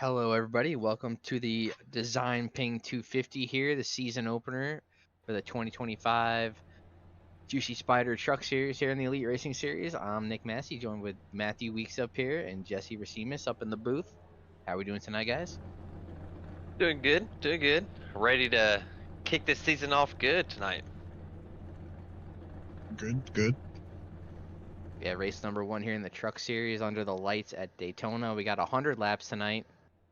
Hello, everybody. Welcome to the DesignPing 250 here, the season opener for the 2025 Juicy Spider Truck Series here in the Elite Racing Series. I'm Nick Massey, joined with Matthew Weeks up here and Jesse Rasimas up in the booth. How are we doing tonight, guys? Doing good, doing good. Ready to kick this season off good tonight. Good. Yeah, race number 1 here in the Truck Series under the lights at Daytona. We got 100 laps tonight.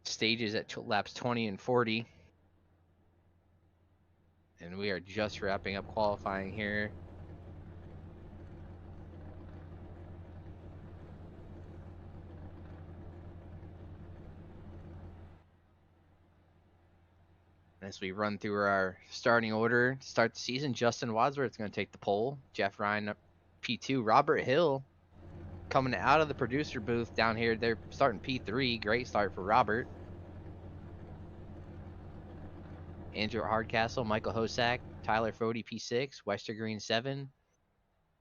Stages at laps 20 and 40. And we are just wrapping up qualifying here. As we run through our starting order to start the season, Justin Wadsworth's going to take the pole. Jeff Ryan up P2. Robert Hill coming out of the producer booth down here. They're starting P3. Great start for Robert. Andrew Hardcastle, Michael Hosack, Tyler Fody P6, Wester Green 7,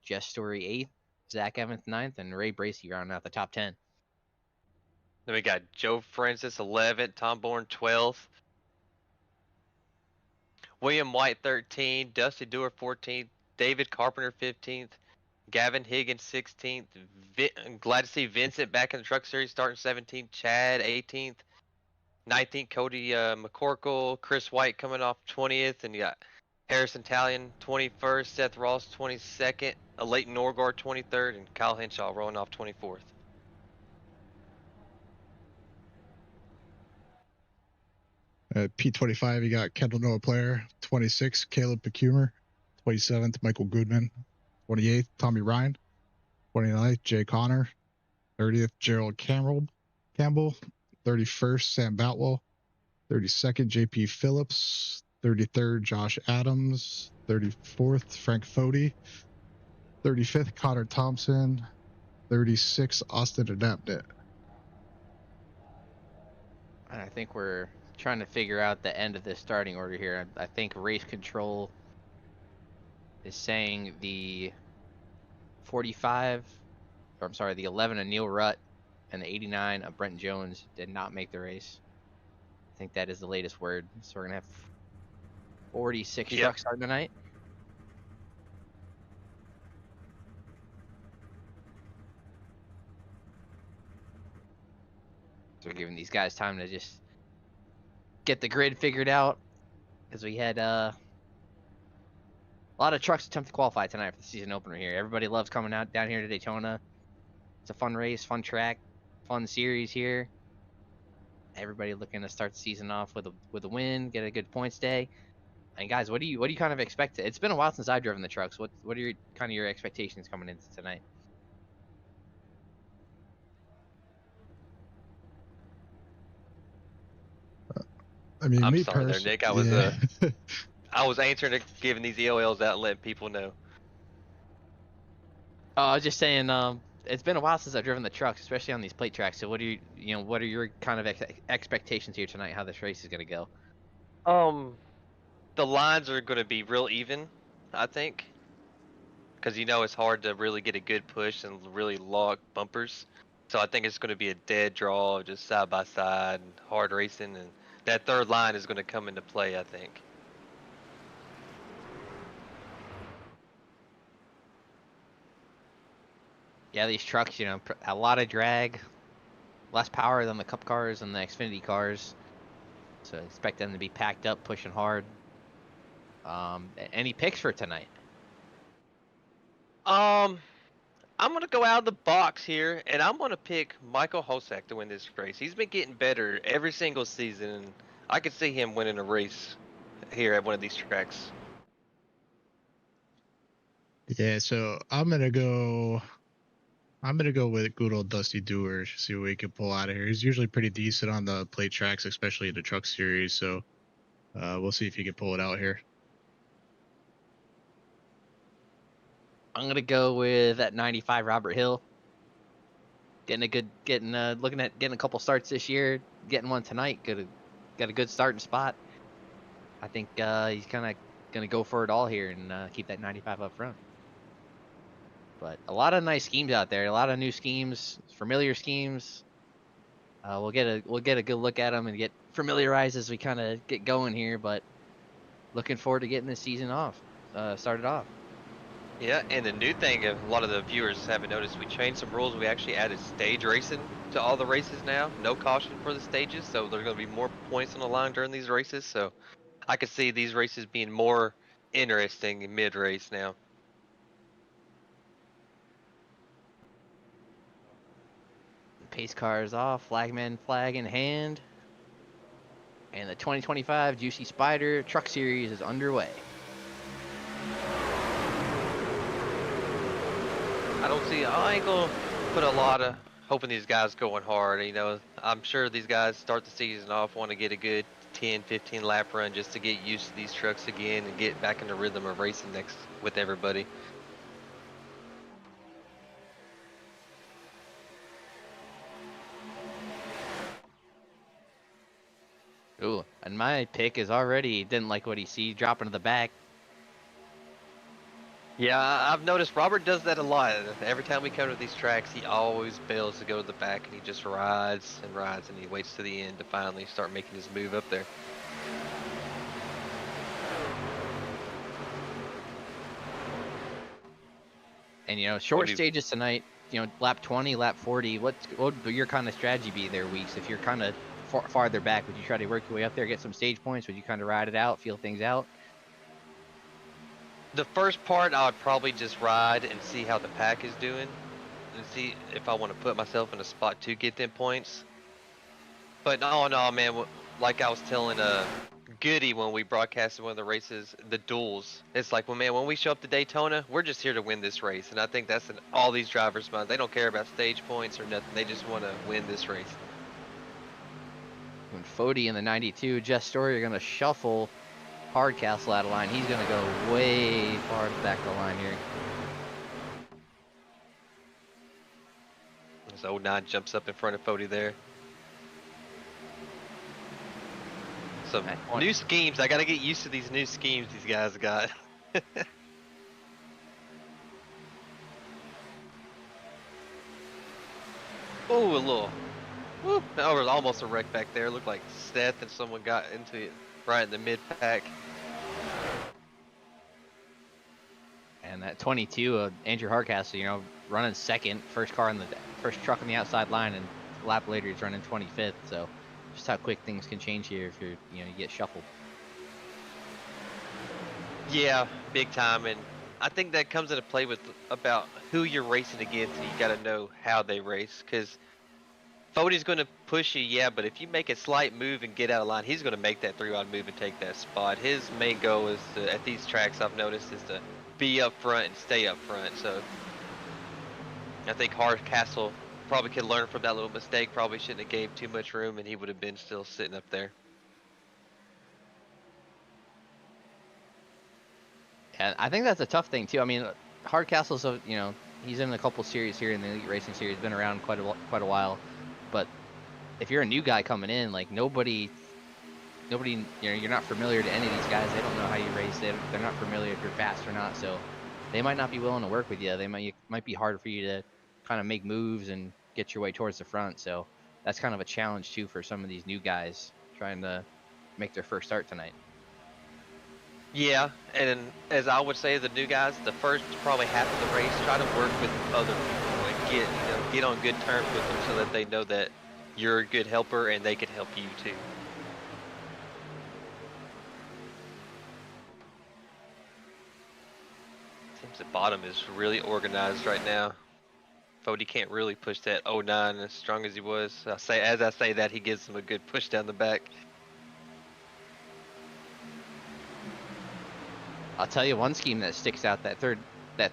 Jess Story 8th, Zach Evans 9th, and Ray Bracey rounding out the top 10. Then we got Joe Francis 11th, Tom Bourne 12th, William White 13th, Dusty Dewar 14th, David Carpenter 15th, Gavin Higgins 16th. I'm glad to see Vincent back in the Truck Series starting 17th, Chad 18th, 19th Cody McCorkle, Chris White coming off 20th, and you got Harrison Talion 21st, Seth Ross 22nd, Leighton Norgard 23rd, and Kyle Henshaw rolling off 24th. P25, you got Kendall Noah Player. 26, Caleb Pecumer. 27th, Michael Goodman. 28th, Tommy Ryan. 29th, Jay Connor. 30th, Gerald Campbell. 31st, Sam Boutwell. 32nd, JP Phillips. 33rd, Josh Adams. 34th, Frank Fody. 35th, Connor Thompson. 36th, Austin Adapted. And I think we're trying to figure out the end of this starting order here. I think race control is saying the 45, or I'm sorry, the 11 of Neil Rutt and the 89 of Brent Jones did not make the race. I think that is the latest word. So we're going to have 46 trucks starting tonight. So we're giving these guys time to just get the grid figured out, because we had a lot of trucks attempt to qualify tonight for the season opener here. Everybody loves coming out down here to Daytona. It's a fun race, fun track, fun series here. Everybody looking to start the season off with a win, get a good points day. And guys, what do you kind of expect? It's been a while since I've driven the trucks. What are your expectations coming into tonight? I mean, I'm sorry there, Nick. I was answering to giving these EOLs out and letting people know. I was just saying, it's been a while since I've driven the trucks, especially on these plate tracks. So what are what are your kind of expectations here tonight? How this race is gonna go? The lines are going to be real even, I think, because it's hard to really get a good push and really lock bumpers. So I think it's going to be a dead draw, just side by side and hard racing, and that third line is going to come into play, I think. Yeah, these trucks, a lot of drag, less power than the Cup cars and the Xfinity cars. So I expect them to be packed up, pushing hard. Any picks for tonight? I'm gonna go out of the box here, and I'm gonna pick Michael Hosack to win this race. He's been getting better every single season, and I could see him winning a race here at one of these tracks. Yeah, so I'm gonna go with good old Dusty Dewar, see what we can pull out of here. He's usually pretty decent on the plate tracks, especially in the truck series, so we'll see if he can pull it out here. I'm gonna go with that 95 Robert Hill. Looking at getting a couple starts this year, getting one tonight. Got a good starting spot. I think he's kind of gonna go for it all here and keep that 95 up front. But a lot of nice schemes out there, a lot of new schemes, familiar schemes. We'll get a good look at them and get familiarized as we kind of get going here. But looking forward to getting this season started off. Yeah, and the new thing, a lot of the viewers haven't noticed, we changed some rules. We actually added stage racing to all the races now. No caution for the stages, so there's going to be more points on the line during these races. So I could see these races being more interesting mid-race now. Pace car is off, flagman flag in hand, and the 2025 Juicy Spider Truck Series is underway. I ain't gonna put a lot of hope in these guys going hard. You know, I'm sure these guys start the season off, want to get a good 10, 15 lap run just to get used to these trucks again and get back in the rhythm of racing next with everybody. Ooh, and my pick is already didn't like what he see dropping to the back. Yeah, I've noticed Robert does that a lot. Every time we come to these tracks, he always bails to go to the back, and he just rides and rides, and he waits to the end to finally start making his move up there. And you know, short stages tonight. You know, lap 20, lap 40. What would your kind of strategy be there, Weeks? If you're kind of farther back, would you try to work your way up there, get some stage points? Would you kind of ride it out, feel things out? The first part, I would probably just ride and see how the pack is doing, and see if I want to put myself in a spot to get them points. But no, man, like I was telling Goody when we broadcasted one of the races, the duels. It's like, well, man, when we show up to Daytona, we're just here to win this race, and I think that's in all these drivers' minds. They don't care about stage points or nothing. They just want to win this race. When Fody in the 92, Jess Story are going to shuffle Hardcastle out of line. He's going to go way far back the line here. So 09 jumps up in front of Fody there. Some new schemes. I got to get used to these new schemes these guys got. Oh, a little. Whoop, that was almost a wreck back there. Looked like Seth and someone got into it right in the mid-pack. And that 22, Andrew Hardcastle, you know, running second, first truck on the outside line, and a lap later he's running 25th. So just how quick things can change here if you get shuffled. Yeah, big time, and I think that comes into play with about who you're racing against. And you got to know how they race, because Fody's going to push you, yeah, but if you make a slight move and get out of line, he's going to make that 3-wide move and take that spot. His main goal is to, at these tracks I've noticed, is to be up front and stay up front. So I think Hardcastle probably could learn from that little mistake. Probably shouldn't have gave too much room, and he would have been still sitting up there. And I think that's a tough thing too. I mean, Hardcastle's he's in a couple series here in the Elite Racing Series, been around quite a while. But if you're a new guy coming in, like nobody, you're not familiar to any of these guys. They don't know how you race. They're not familiar if you're fast or not. So they might not be willing to work with you. It might be hard for you to kind of make moves and get your way towards the front. So that's kind of a challenge too for some of these new guys trying to make their first start tonight. Yeah, and as I would say, the new guys, the first probably half of the race, try to work with other people and get on good terms with them so that they know that you're a good helper and they can help you too. Seems the bottom is really organized right now. Fody can't really push that 09 as strong as he was. As I say that, he gives him a good push down the back. I'll tell you one scheme that sticks out. That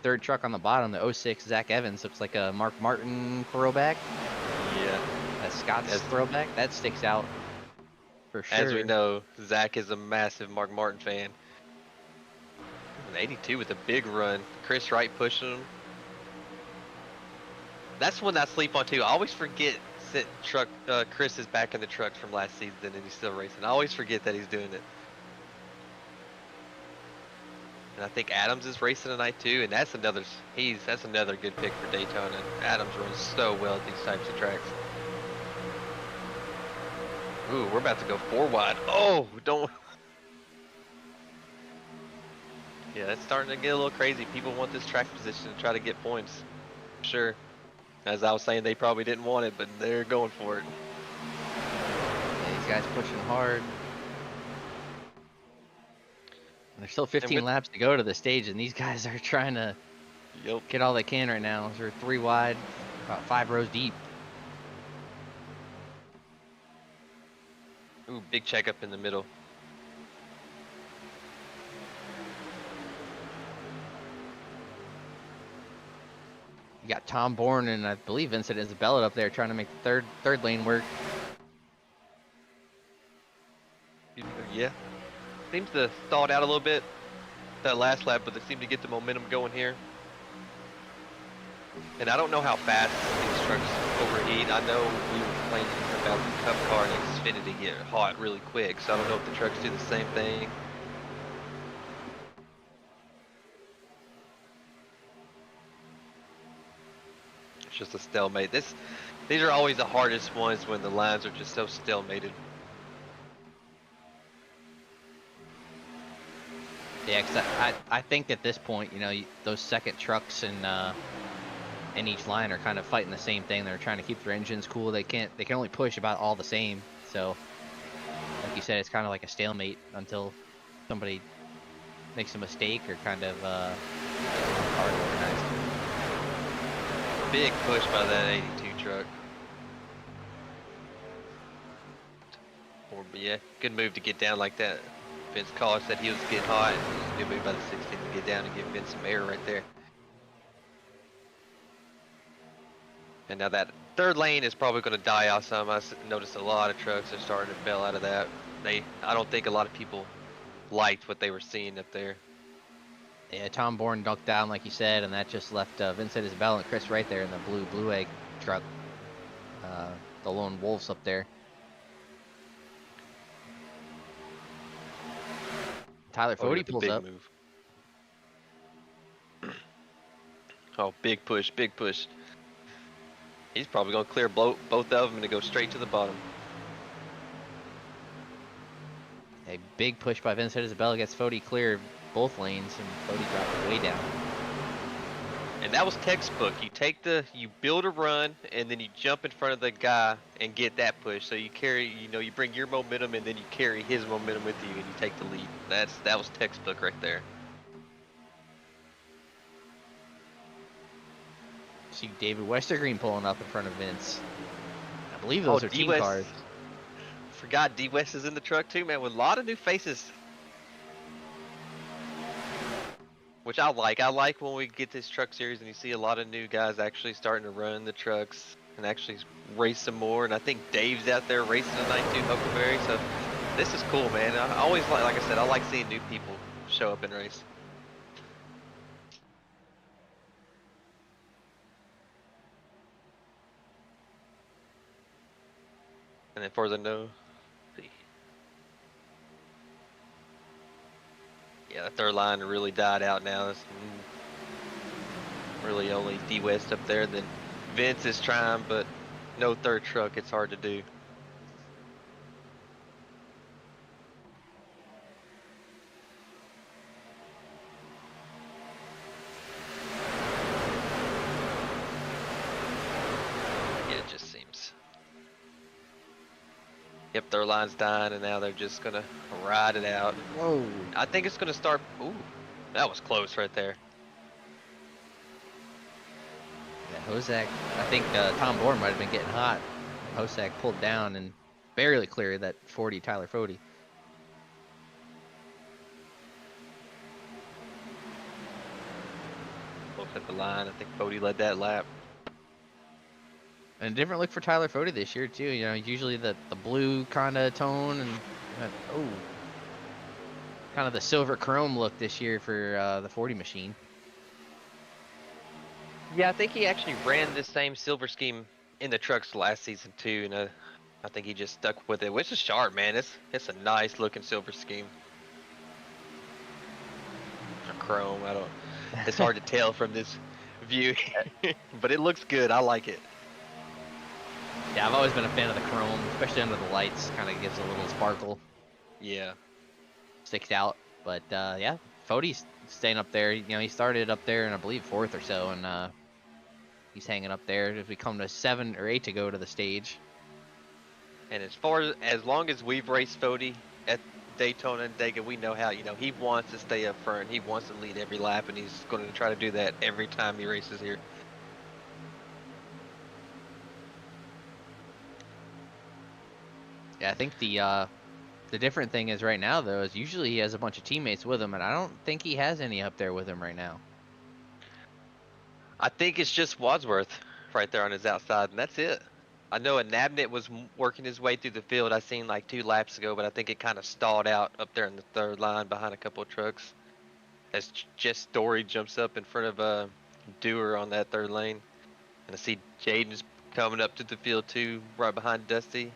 third truck on the bottom, the 06 Zach Evans, looks like a Mark Martin throwback. Yeah. A Scott's throwback. That sticks out for sure. As we know, Zach is a massive Mark Martin fan. An 82 with a big run. Chris Wright pushing him. That's one I sleep on too. I always forget that Chris is back in the trucks from last season and he's still racing. I always forget that he's doing it. And I think Adams is racing tonight too, and that's another good pick for Daytona. Adams runs so well at these types of tracks. Ooh, we're about to go 4 wide. Oh, don't. Yeah, it's starting to get a little crazy. People want this track position to try to get points. Sure. As I was saying, they probably didn't want it, but they're going for it. Yeah, these guys pushing hard. And there's still 15 laps to go to the stage, and these guys are trying to get all they can right now. They're 3 wide, about 5 rows deep. Ooh, big checkup in the middle. You got Tom Bourne and I believe Vincent Isabella up there trying to make the third lane work. Yeah. Seems to thaw it out a little bit that last lap, but they seem to get the momentum going here. And I don't know how fast these trucks overheat. I know we were complaining about the Cup car and Xfinity get hot really quick, so I don't know if the trucks do the same thing. It's just a stalemate. These are always the hardest ones when the lines are just so stalemated. Yeah, because I think at this point, you know, those second trucks in each line are kind of fighting the same thing. They're trying to keep their engines cool. They can only push about all the same. So, like you said, it's kind of like a stalemate until somebody makes a mistake or kind of hard organized. Big push by that 82 truck. But yeah, good move to get down like that. Vince Collar said he was getting hot. Good move by the 16 to get down and give Vince some air right there. And now that third lane is probably going to die out some. I noticed a lot of trucks are starting to bail out of that. I don't think a lot of people liked what they were seeing up there. Yeah, Tom Bourne ducked down like you said, and that just left Vincent Isabella and Chris right there in the blue egg truck. The lone wolves up there. Tyler Fody pulls up. Move. Oh, big push, big push. He's probably going to clear both of them and to go straight to the bottom. A big push by Vincent Isabella gets Fody clear both lanes, and Fody drops way down. And that was textbook. You build a run, and then you jump in front of the guy and get that push. So you carry, you bring your momentum, and then you carry his momentum with you, and you take the lead. That was textbook right there. See David Westergreen pulling up in front of Vince. I believe those are team cars. Forgot D West is in the truck too, man, with a lot of new faces. Which I like. I like when we get this truck series and you see a lot of new guys actually starting to run the trucks and actually race some more. And I think Dave's out there racing a 92 Huckleberry. So this is cool, man. I always like I said, I like seeing new people show up and race. And then for the yeah, the third line really died out now. It's really only D West up there. Then Vince is trying, but no third truck. It's hard to do. Yeah, it just seems. Yep, their line's dying, and now they're just gonna ride it out. Whoa! I think it's gonna start. Ooh, that was close right there. Yeah, Hosek. I think Tom Bourne might have been getting hot. Hosek pulled down and barely cleared that 40 Tyler Fody. Looks at the line. I think Fody led that lap. And a different look for Tyler Fody this year too. You know, usually the blue kind of tone and kind of the silver chrome look this year for the 40 machine. Yeah, I think he actually ran the same silver scheme in the trucks last season too, and I think he just stuck with it, which is sharp, man. It's a nice looking silver scheme. Or chrome, it's hard to tell from this view, but it looks good. I like it. Yeah, I've always been a fan of the chrome, especially under the lights. Kind of gives a little sparkle, Yeah. sticks out. But yeah, Fody's staying up there. You know, he started up there in I believe 4th or so, and he's hanging up there. If we come to 7 or 8 to go to the stage. And as long as we've raced Fody at Daytona and Dega, we know how, he wants to stay up front. He wants to lead every lap, and he's going to try to do that every time he races here. Yeah, I think the different thing is right now though is usually he has a bunch of teammates with him, and I don't think he has any up there with him right now. I think it's just Wadsworth right there on his outside, and that's it. I know a Nabnet was working his way through the field. I seen like 2 laps ago, but I think it kind of stalled out up there in the 3rd line behind a couple of trucks. As Jess Story jumps up in front of Dewar on that 3rd lane, and I see Jaden's coming up to the field too, right behind Dusty.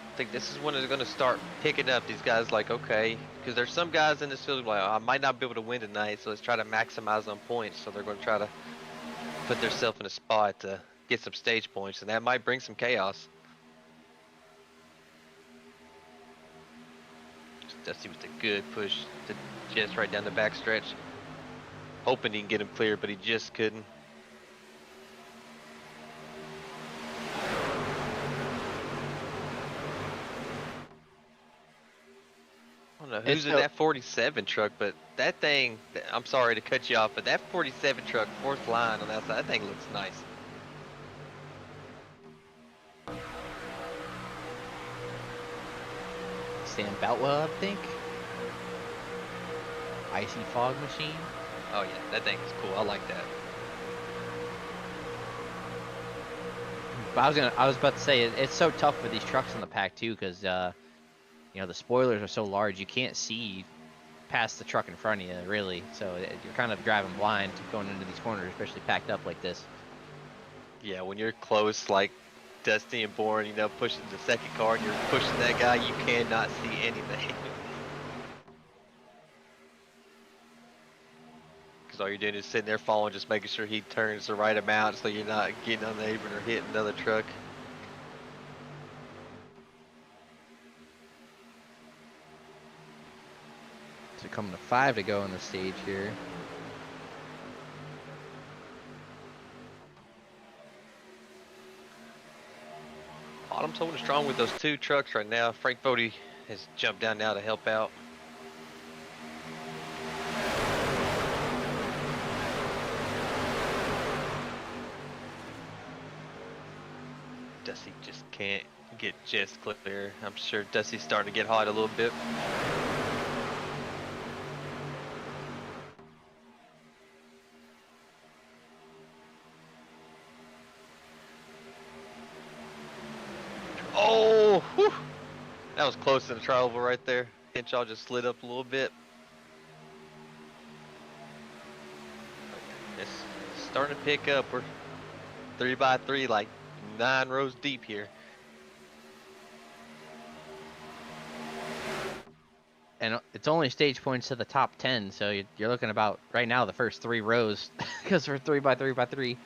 I think this is when they're going to start picking up these guys. Like, okay, because there's some guys in this field like, I might not be able to win tonight, so let's try to maximize on points. So they're going to try to put themselves in a spot to get some stage points, and that might bring some chaos. Dusty with a good push to Jess right down the back stretch, hoping he can get him clear, but he just couldn't. I don't know who's in that 47 truck, but that thing, I'm sorry to cut you off, but that 47 truck, 4th line on that side, that thing looks nice. Sam Boutwell, I think. Icy Fog Machine. Oh yeah, that thing is cool. I like that. But I was about to say it's so tough for these trucks in the pack too, because you know the spoilers are so large you can't see past the truck in front of you really. So you're kind of driving blind going into these corners, especially packed up like this. Yeah, when you're close like Dusty and Bourne, pushing the 2nd car and you're pushing that guy, you cannot see anything. Because all you're doing is sitting there following, just making sure he turns the right amount so you're not getting on the apron or hitting another truck. So coming to 5 to go on the stage here. Bottom's holding strong with those 2 trucks right now. Frank Fody has jumped down now to help out. Dusty just can't get Jess clear. I'm sure Dusty's starting to get hot a little bit. Oh, whew. That was close to the tri-oval right there. Henshaw just slid up a little bit. It's starting to pick up. We're 3 by 3, like 9 rows deep here. And it's only stage points to the top 10, so you're looking about right now the first 3 rows because we're 3 by 3 by 3.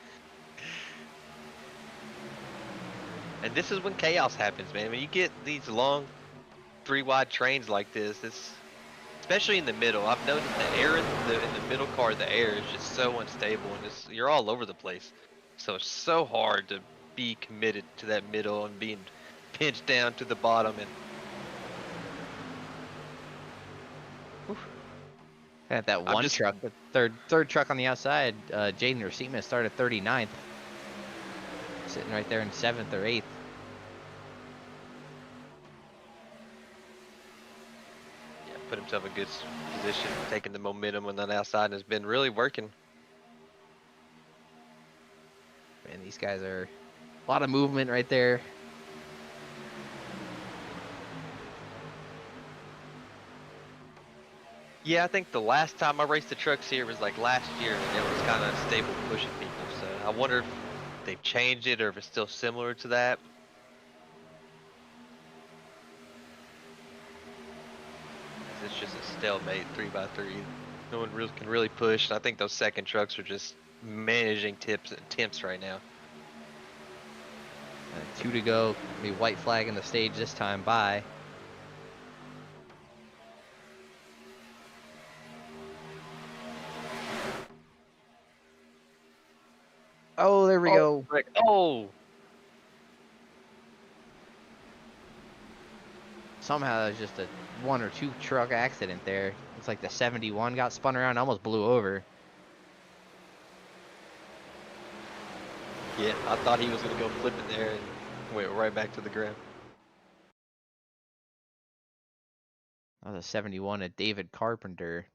And this is when chaos happens, man. When you get these long 3-wide trains like this, especially in the middle. I've noticed the air in the middle car, the air is just so unstable, and you're all over the place. So it's so hard to be committed to that middle and being pinched down to the bottom. At that one truck, the third truck on the outside, Jaden Rasimas started 39th, sitting right there in 7th or 8th. Yeah, put himself in good position, taking the momentum on that outside, and has been really working. And these guys are a lot of movement right there. Yeah, I think the last time I raced the trucks here was like last year, and it was kind of stable pushing people. So I wonder if they've changed it or if it's still similar to that. It's just a stalemate 3 by 3. No one really can really push. I think those second trucks are just managing temps right now. 2 to go. Be white flagging the stage this time. Bye. Oh, there we go. Frick. Oh, Somehow there's just a 1 or 2 truck accident there. Looks like the 71 got spun around, almost blew over. yeah. I thought he was gonna go flipping there and went right back to the ground. That was a 71 at David Carpenter.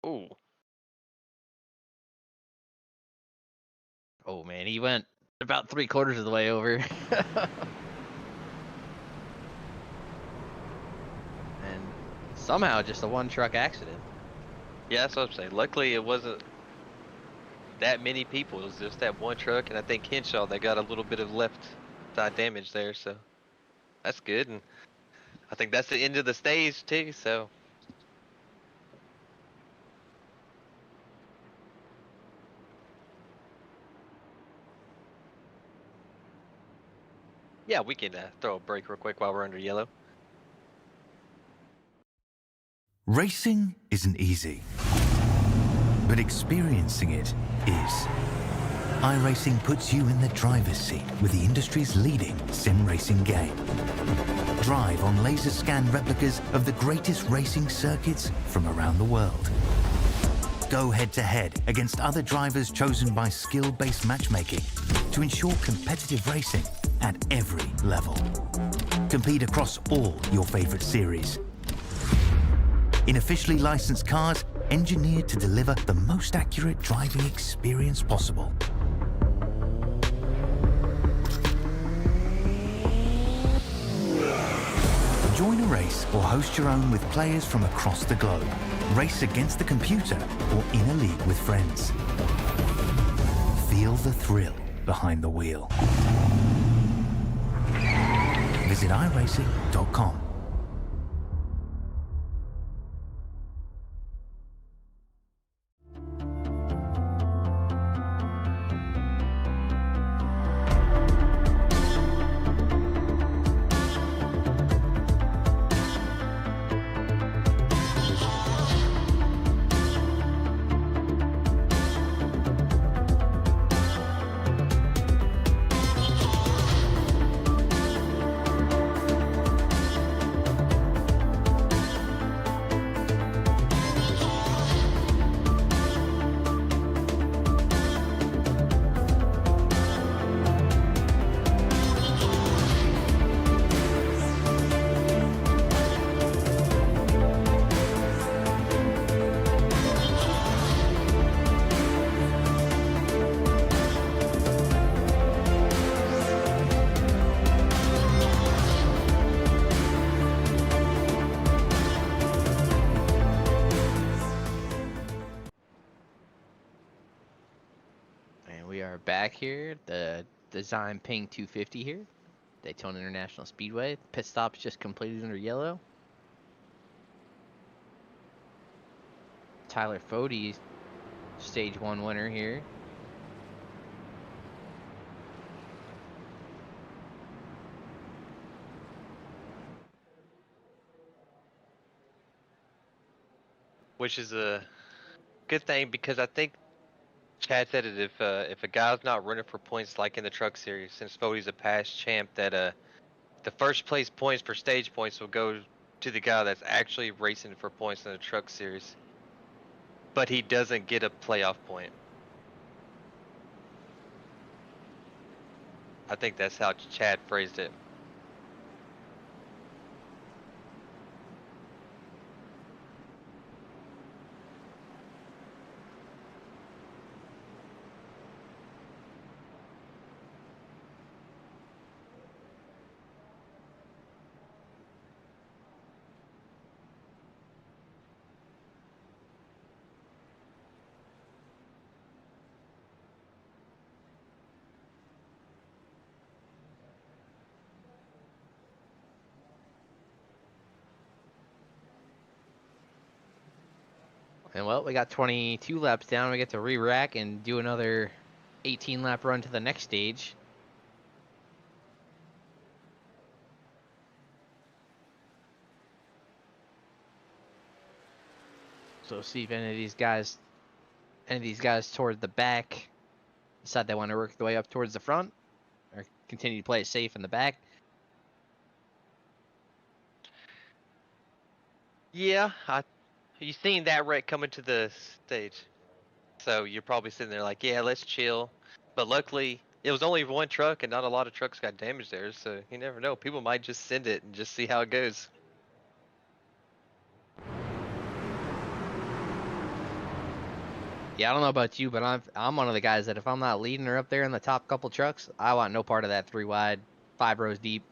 Ooh. Oh man, he went about 3/4 of the way over. And somehow just a 1 truck accident. Yeah, that's what I'm saying. Luckily, it wasn't that many people. It was just that 1 truck, and I think Henshaw, they got a little bit of left side damage there, so that's good. And I think that's the end of the stage too. So yeah, we can throw a break real quick while we're under yellow. Racing isn't easy, but experiencing it is. iRacing puts you in the driver's seat with the industry's leading sim racing game. Drive on laser scan replicas of the greatest racing circuits from around the world. Go head to head against other drivers chosen by skill-based matchmaking to ensure competitive racing at every level. Compete across all your favorite series. In officially licensed cars, engineered to deliver the most accurate driving experience possible. Join a race or host your own with players from across the globe. Race against the computer or in a league with friends. Feel the thrill behind the wheel. Visit iRacing.com. Back here, the DesignPing 250 here, Daytona International Speedway. Pit stop's just completed under yellow. Tyler Fode, stage 1 winner here. Which is a good thing because I think Chad said it if a guy's not running for points like in the truck series, since Fode's a past champ, that the first place points for stage points will go to the guy that's actually racing for points in the truck series. But he doesn't get a playoff point. I think that's how Chad phrased it. And well, we got 22 laps down. We get to re-rack and do another 18 lap run to the next stage. So see if any of these guys toward the back decide they want to work their way up towards the front, or continue to play it safe in the back. Yeah, you seen that wreck coming to the stage, so you're probably sitting there like, yeah, let's chill. But luckily, it was only one truck, and not a lot of trucks got damaged there. So you never know. People might just send it and just see how it goes. Yeah, I don't know about you, but I'm one of the guys that if I'm not leading or up there in the top couple trucks, I want no part of that 3 wide, 5 rows deep.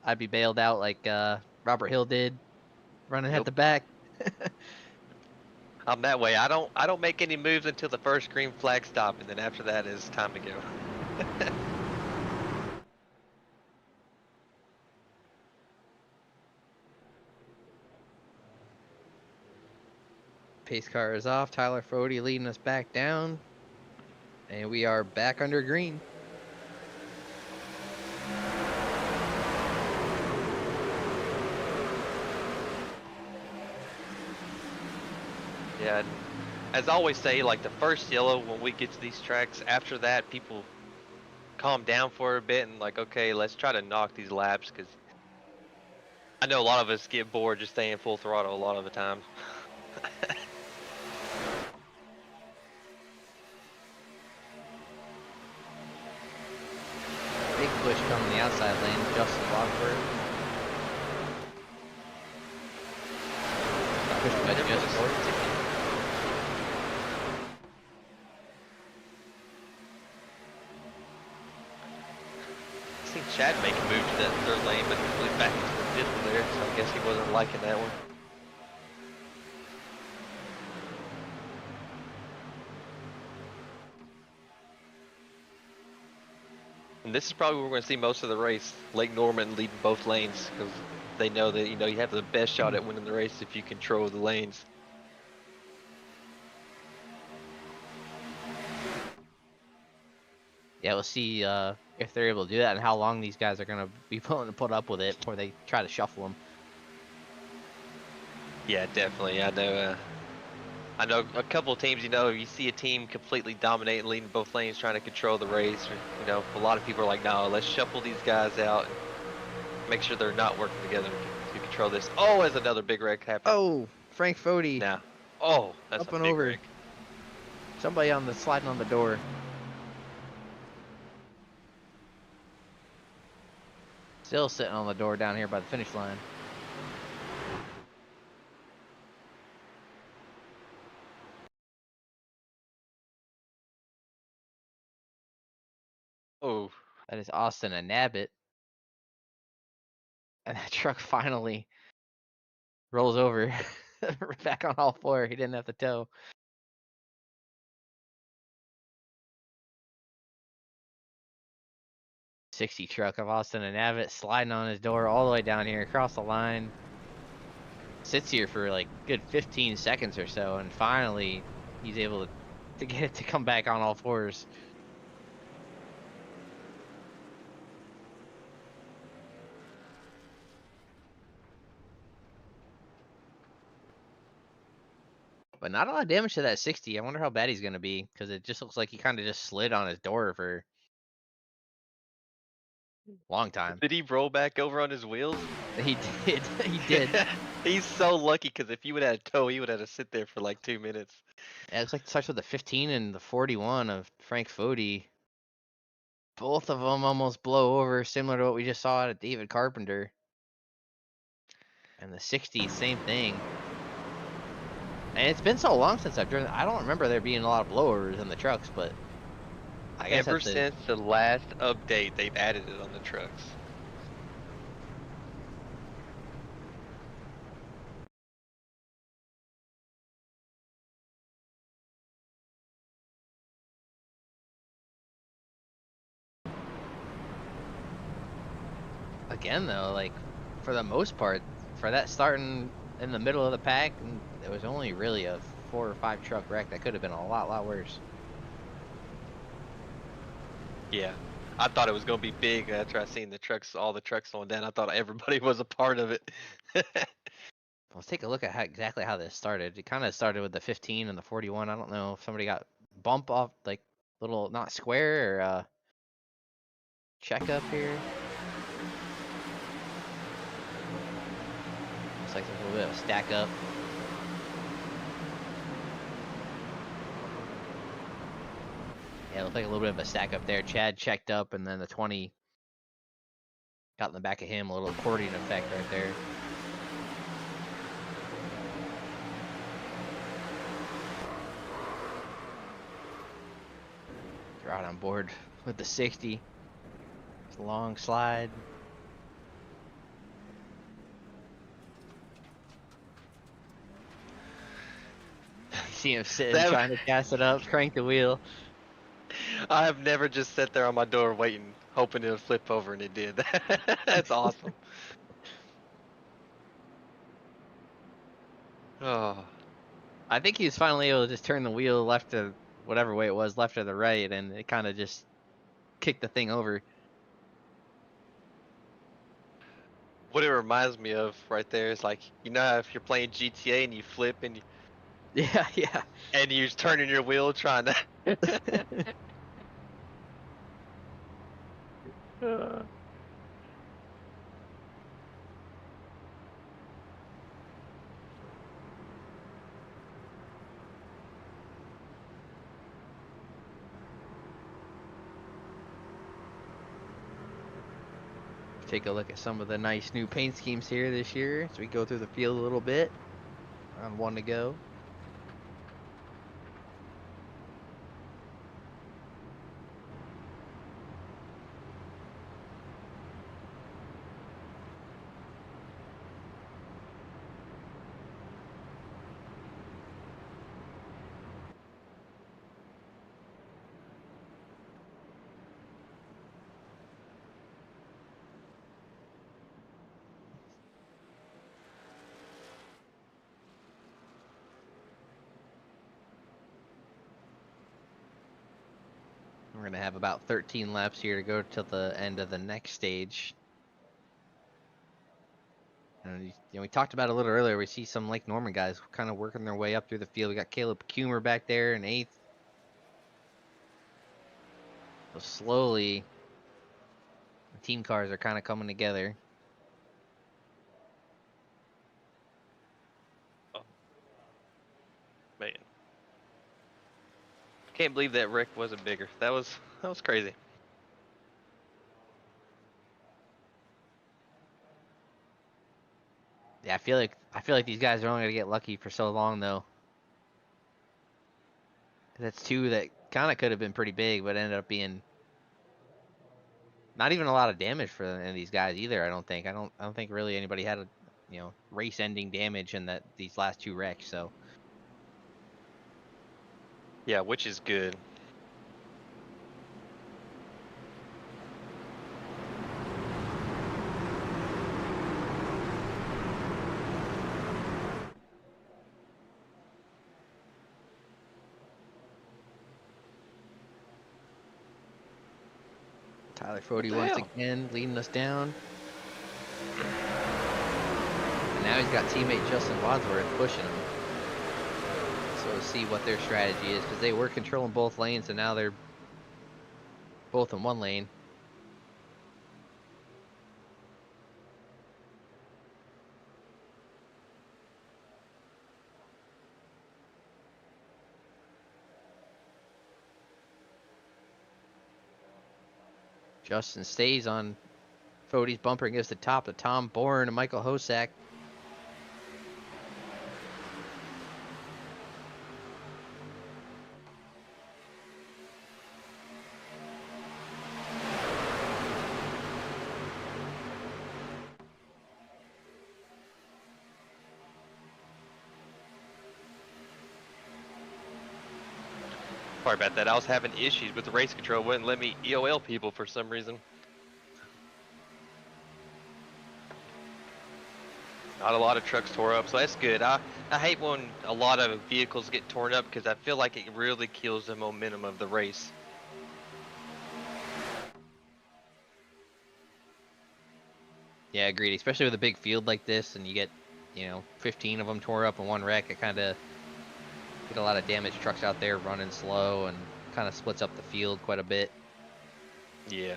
I'd be bailed out like Robert Hill did, running at Yep. the back. I'm that way. I don't make any moves until the first green flag stop, and then after that is time to go. Pace car is off. Tyler Fody leading us back down. And we are back under green. Yeah, and as I always say, like the first yellow when we get to these tracks, after that people calm down for a bit and like, okay, let's try to knock these laps, because I know a lot of us get bored just staying full throttle a lot of the time. Big push coming the outside lane. Justin Lockford. Pushed by Justin Lockford. I seen Chad make a move to that third lane, but he flew back into the middle there, so I guess he wasn't liking that one. And this is probably where we're going to see most of the race. Lake Norman leading both lanes, because they know that, you know, you have the best shot at winning the race if you control the lanes. Yeah, we'll see if they're able to do that and how long these guys are going to be willing to put up with it before they try to shuffle them. Yeah, definitely. I know a couple of teams, you know, you see a team completely dominating, leading both lanes, trying to control the race. Or, you know, a lot of people are like, no, let's shuffle these guys out and make sure they're not working together to control this. Oh, as another big wreck happened. Oh, Frank Fody. Now, oh, that's Up a and big over. wreck. Somebody on the sliding on the door. Still sitting on the door down here by the finish line. Oh, That is Austin and Nabbit. And that truck finally rolls over back on all four. He didn't have to tow. '60 truck of Austin and Nabbit sliding on his door all the way down here across the line. Sits here for like good 15 seconds or so, and finally he's able to get it to come back on all fours. But not a lot of damage to that 60. I wonder how bad he's going to be, because it just looks like he kind of just slid on his door for a long time. did he roll back over on his wheels? He did. He did. He's so lucky, because if he would have had a tow, he would have had to sit there for like 2 minutes. It looks like it starts with the 15 and the 41 of Frank Fody. Both of them almost blow over, similar to what we just saw at David Carpenter. And the 60, same thing. And it's been so long since I've driven. I don't remember there being a lot of blowovers in the trucks, but I guess Ever since the last update, they've added it on the trucks. again though, like for the most part, for that starting in the middle of the pack, there was only really a 4 or 5 truck wreck that could have been a lot worse. Yeah. I thought it was gonna be big after I seen all the trucks slowing down. I thought everybody was a part of it. Let's take a look at exactly how this started. It kind of started with the 15 and the 41. I don't know if somebody got bump off, like little not square or check up here. Looks like there's a little bit of stack up. Yeah, it looked like a little bit of a stack up there. Chad checked up, and then the 20 got in the back of him. A little accordion effect right there. They're out on board with the 60. It's a long slide. See him sitting, trying to cast it up, crank the wheel. I have never just sat there on my door waiting, hoping it would flip over, and it did. That's awesome. Oh. I think he was finally able to just turn the wheel left to whatever way it was, left or the right, and it kind of just kicked the thing over. What it reminds me of right there is like, you know how if you're playing GTA and you flip and Yeah. and you're turning your wheel trying to Take a look at some of the nice new paint schemes here this year as we go through the field a little bit. Round 1 to go. We're going to have about 13 laps here to go till the end of the next stage. And you know, we talked about it a little earlier. We see some Lake Norman guys kind of working their way up through the field. We got Caleb Kumer back there in 8th. So slowly, the team cars are kind of coming together. Man. Can't believe that wreck wasn't bigger. That was crazy. Yeah, I feel like these guys are only gonna get lucky for so long though. That's 2 that kind of could have been pretty big, but ended up being not even a lot of damage for any of these guys either. I don't think. I don't think really anybody had a, you know, race-ending damage in these last 2 wrecks. So Yeah, which is good. Tyler Fody once again leading us down. And now he's got teammate Justin Wadsworth pushing him. So we'll see what their strategy is, because they were controlling both lanes and now they're both in one lane. Justin stays on Fody's bumper and gives the top to Tom Bourne and Michael Hosack. Sorry about that. I was having issues with the race control. It wouldn't let me EOL people for some reason. Not a lot of trucks tore up, so that's good. I hate when a lot of vehicles get torn up because I feel like it really kills the momentum of the race. Yeah, agreed. Especially with a big field like this, and you get, 15 of them tore up in one wreck. It kind of get a lot of damaged trucks out there running slow, and kind of splits up the field quite a bit. Yeah.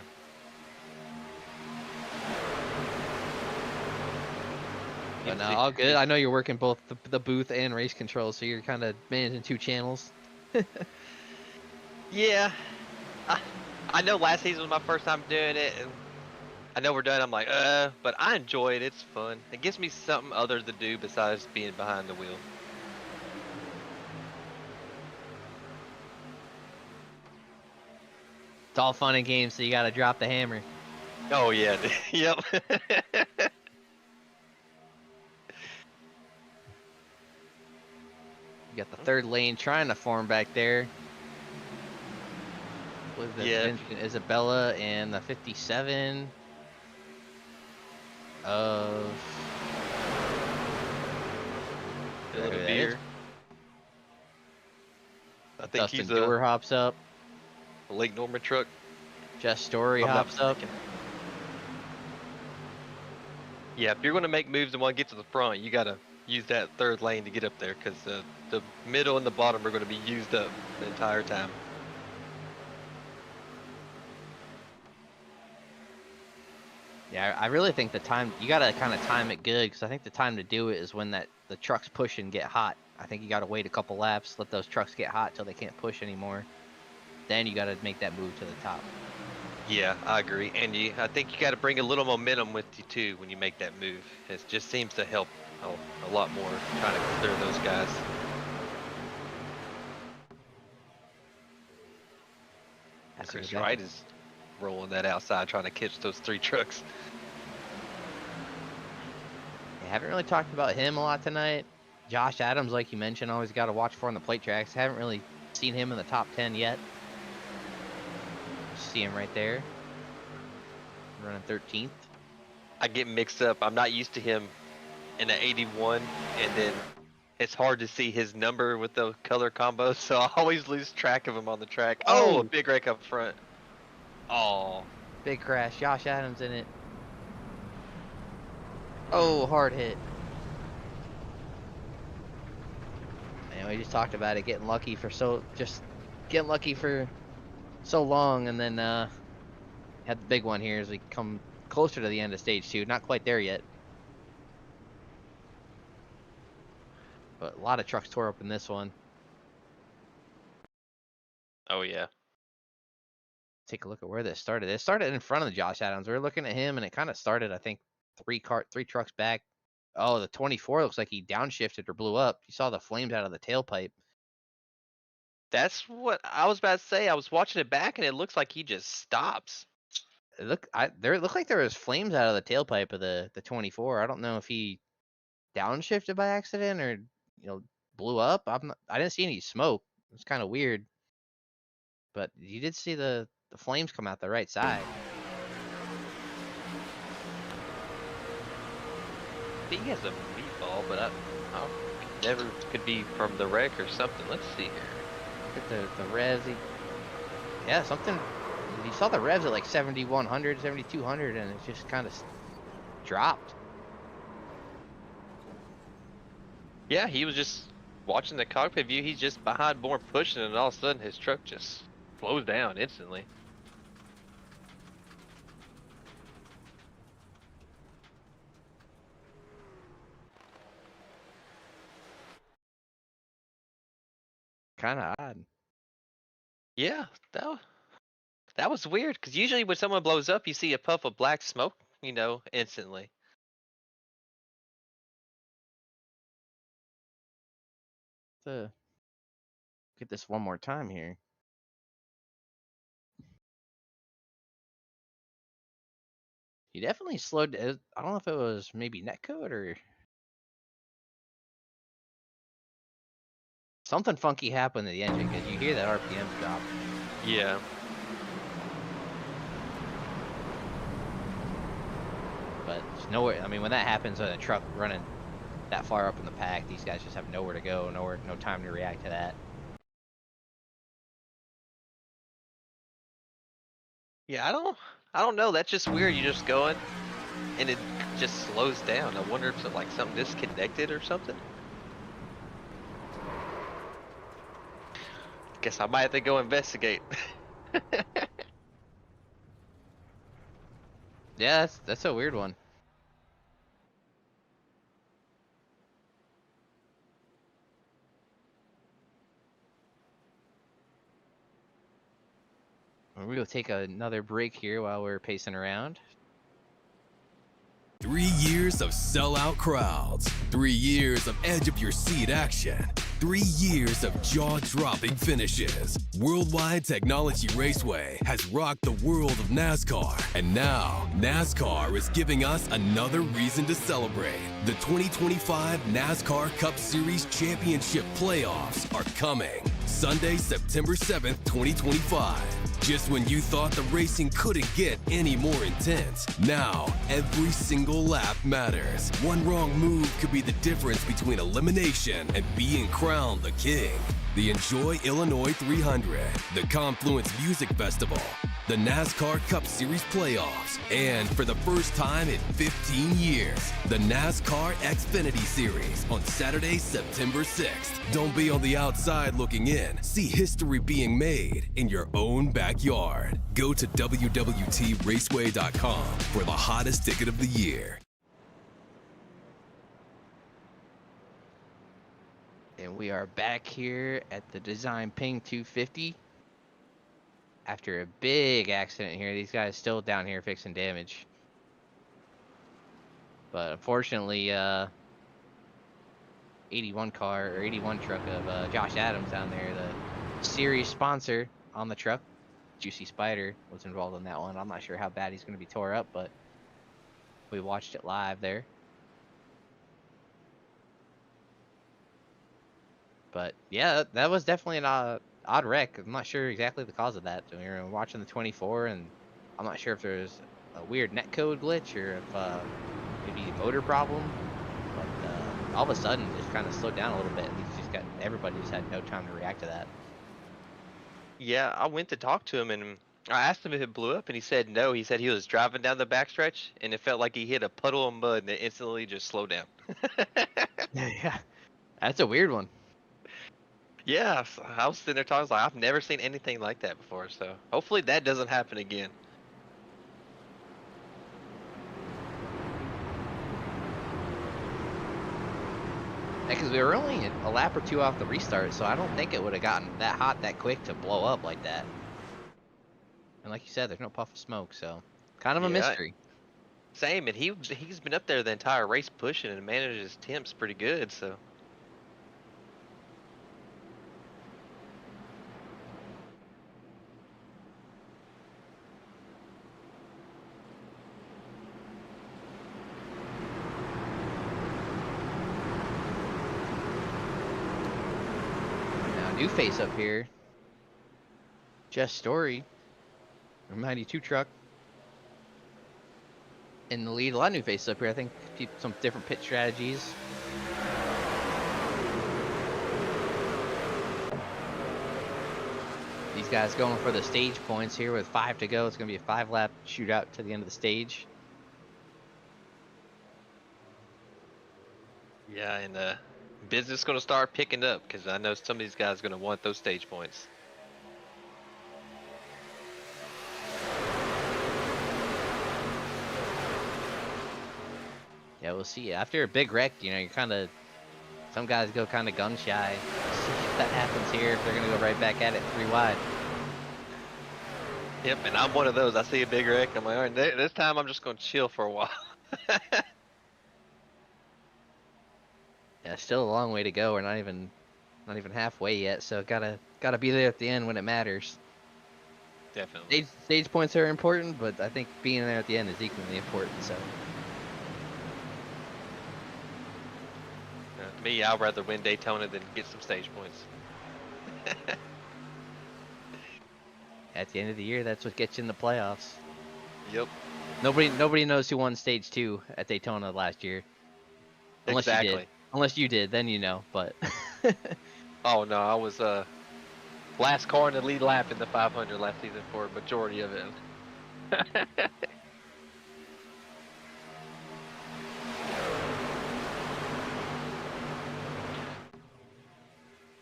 But no, all good. I know you're working both the booth and race control, so you're kind of managing 2 channels. Yeah. I know last season was my first time doing it, and I know we're done. I'm like, but I enjoy it. It's fun. It gives me something other to do besides being behind the wheel. It's all fun and games, so you got to drop the hammer. Oh yeah, yep. You got the 3rd lane trying to form back there. With the Yeah. Isabella and the 57 of A little beer. I think Dustin he's Dewar hops up. a Lake Norman truck. Jess Story I'm not hops up. mistaken. Yeah, if you're going to make moves and want to get to the front, you got to use that 3rd lane to get up there because the middle and the bottom are going to be used up the entire time. Yeah, I really think the time, you got to kind of time it good, because I think the time to do it is when the trucks push and get hot. I think you got to wait a couple laps, let those trucks get hot till they can't push anymore. Then you got to make that move to the top. Yeah, I agree. And I think you got to bring a little momentum with you too when you make that move. It just seems to help a lot more trying to clear those guys. Chris Wright is rolling that outside trying to catch those 3 trucks. I haven't really talked about him a lot tonight. Josh Adams, like you mentioned, always got to watch for on the plate tracks. Haven't really seen him in the top 10 yet. See him right there, running 13th. I get mixed up. I'm not used to him in the 81, and then it's hard to see his number with the color combo, so I always lose track of him on the track. Oh, a big wreck up front. Oh, big crash. Josh Adams in it. Oh, hard hit. And we just talked about it, getting lucky for so long, and then had the big one here as we come closer to the end of stage 2. Not quite there yet, but a lot of trucks tore up in this one. oh yeah. Take a look at where this started. It started in front of Josh Adams. We were looking at him, and it kind of started, I think, 3 trucks back. Oh, the 24 looks like he downshifted or blew up. You saw the flames out of the tailpipe. That's what I was about to say. I was watching it back, and it looks like he just stops. It looked like there was flames out of the tailpipe of the 24. I don't know if he downshifted by accident or blew up. I didn't see any smoke. It's kind of weird, but you did see the flames come out the right side. He has a meatball, but I never could be from the wreck or something. Let's see here. Look at the revs. Yeah, something. You saw the revs at like 7,100, 7,200, and it just kind of dropped. Yeah, he was just watching the cockpit view. He's just behind Bourne pushing, and all of a sudden his truck just slows down instantly. Kind of odd. Yeah, that was weird, because usually when someone blows up, you see a puff of black smoke, instantly. Get this one more time here. He definitely slowed. I don't know if it was maybe netcode or something funky happened to the engine, because you hear that RPM drop. Yeah. but there's nowhere. I mean, when that happens on a truck running that far up in the pack, these guys just have nowhere to go, no time to react to that. Yeah, I don't know. That's just weird. You're just going, and it just slows down. I wonder if it's like something disconnected or something. Guess I might have to go investigate. Yeah, that's a weird one. We'll take another break here while we're pacing around. 3 years of sellout crowds, 3 years of edge of your seat action, 3 years of jaw-dropping finishes. Worldwide Technology Raceway has rocked the world of NASCAR, and now NASCAR is giving us another reason to celebrate. The 2025 NASCAR Cup Series Championship playoffs are coming Sunday, September 7th, 2025. Just when you thought the racing couldn't get any more intense, now every single lap matters. One wrong move could be the difference between elimination and being crowned the king. The Enjoy Illinois 300, the Confluence Music Festival, the NASCAR Cup Series playoffs, and for the first time in 15 years, the NASCAR Xfinity Series on Saturday, September 6th. Don't be on the outside looking in. See history being made in your own backyard. Go to www.raceway.com for the hottest ticket of the year. And we are back here at the DesignPing 250. After a big accident here, these guys still down here fixing damage. But unfortunately, 81 truck of Josh Adams down there, the series sponsor on the truck, JUICYSPYDR, was involved in that one. I'm not sure how bad he's going to be tore up, but we watched it live there. But yeah, that was definitely an odd wreck. I'm not sure exactly the cause of that. We were watching the 24, and I'm not sure if there's a weird netcode glitch or if maybe a motor problem. But all of a sudden, it just kind of slowed down a little bit, and everybody just had no time to react to that. Yeah, I went to talk to him and I asked him if it blew up, and he said no. He said he was driving down the backstretch and it felt like he hit a puddle of mud and it instantly just slowed down. Yeah, that's a weird one. Yeah, so I was sitting there talking, I was like, I've never seen anything like that before, so hopefully that doesn't happen again. Because we were only a lap or two off the restart, so I don't think it would have gotten that hot that quick to blow up like that. And like you said, there's no puff of smoke, so kind of a mystery. Same, and he's been up there the entire race pushing and manages temps pretty good, so. New face up here. Jess Story from 92 truck in the lead. A lot of new faces up here. I think some different pit strategies. These guys going for the stage points here with 5 to go. It's going to be a 5-lap shootout to the end of the stage. Yeah, and business is going to start picking up because I know some of these guys are going to want those stage points. Yeah, we'll see. After a big wreck, you know, you're kind of, some guys go kind of gun shy. See if that happens here, if they're going to go right back at it 3 wide. Yep, and I'm one of those. I see a big wreck, I'm like, all right, this time I'm just going to chill for a while. Yeah, still a long way to go. We're not even halfway yet, so gotta be there at the end when it matters. Definitely. Stage points are important, but I think being there at the end is equally important. So. To me, I'd rather win Daytona than get some stage points. At the end of the year, that's what gets you in the playoffs. Yep. Nobody knows who won stage 2 at Daytona last year. Unless you Exactly. did. Unless you did, then you know, but Oh no, I was last car in the lead lap in the 500 last season for a majority of it.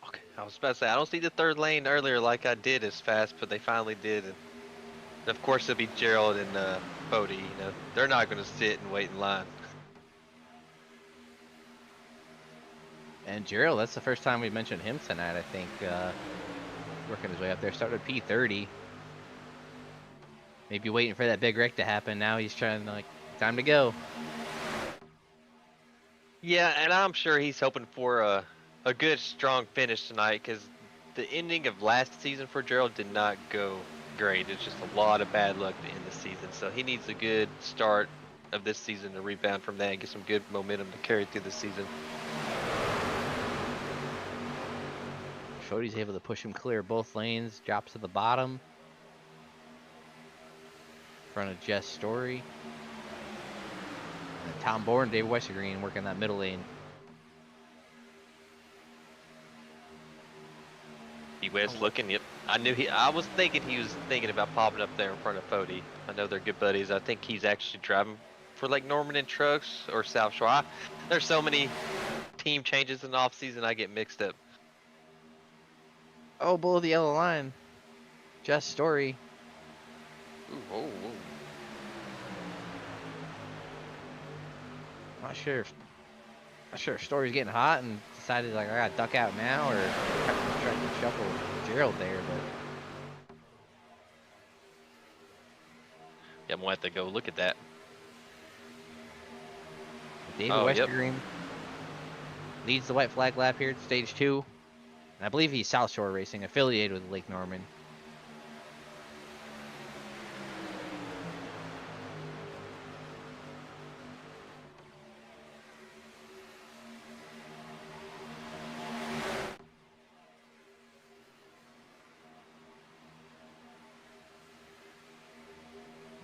Okay, I was about to say I don't see the third lane earlier like I did as fast, but they finally did, and of course it'll be Gerald and Bodie. You know, they're not going to sit and wait in line. and Gerald, that's the first time we mentioned him tonight, I think. Working his way up there, started P30. Maybe waiting for that big wreck to happen. Now he's trying to, like, time to go. Yeah, and I'm sure he's hoping for a good, strong finish tonight because the ending of last season for Gerald did not go great. It's just a lot of bad luck to end the season. So he needs a good start of this season to rebound from that and get some good momentum to carry through the season. Shody's able to push him clear both lanes, drops to the bottom. In front of Jess Story. And Tom Bourne and Dave Westergreen working that middle lane. West looking, yep. I was thinking he was thinking about popping up there in front of Fody. I know they're good buddies. I think he's actually driving for like Norman and Trucks or South Shore. There's so many team changes in the off season, I get mixed up. Oh, below the yellow line. Jess Story. Ooh, whoa, whoa. Not sure if Story's getting hot and decided, like, I gotta duck out now, or trying to shuffle Gerald there, but Yeah, I'm gonna have to go look at that. David Westergreen leads the white flag lap here at stage 2. And I believe he's South Shore Racing, affiliated with Lake Norman.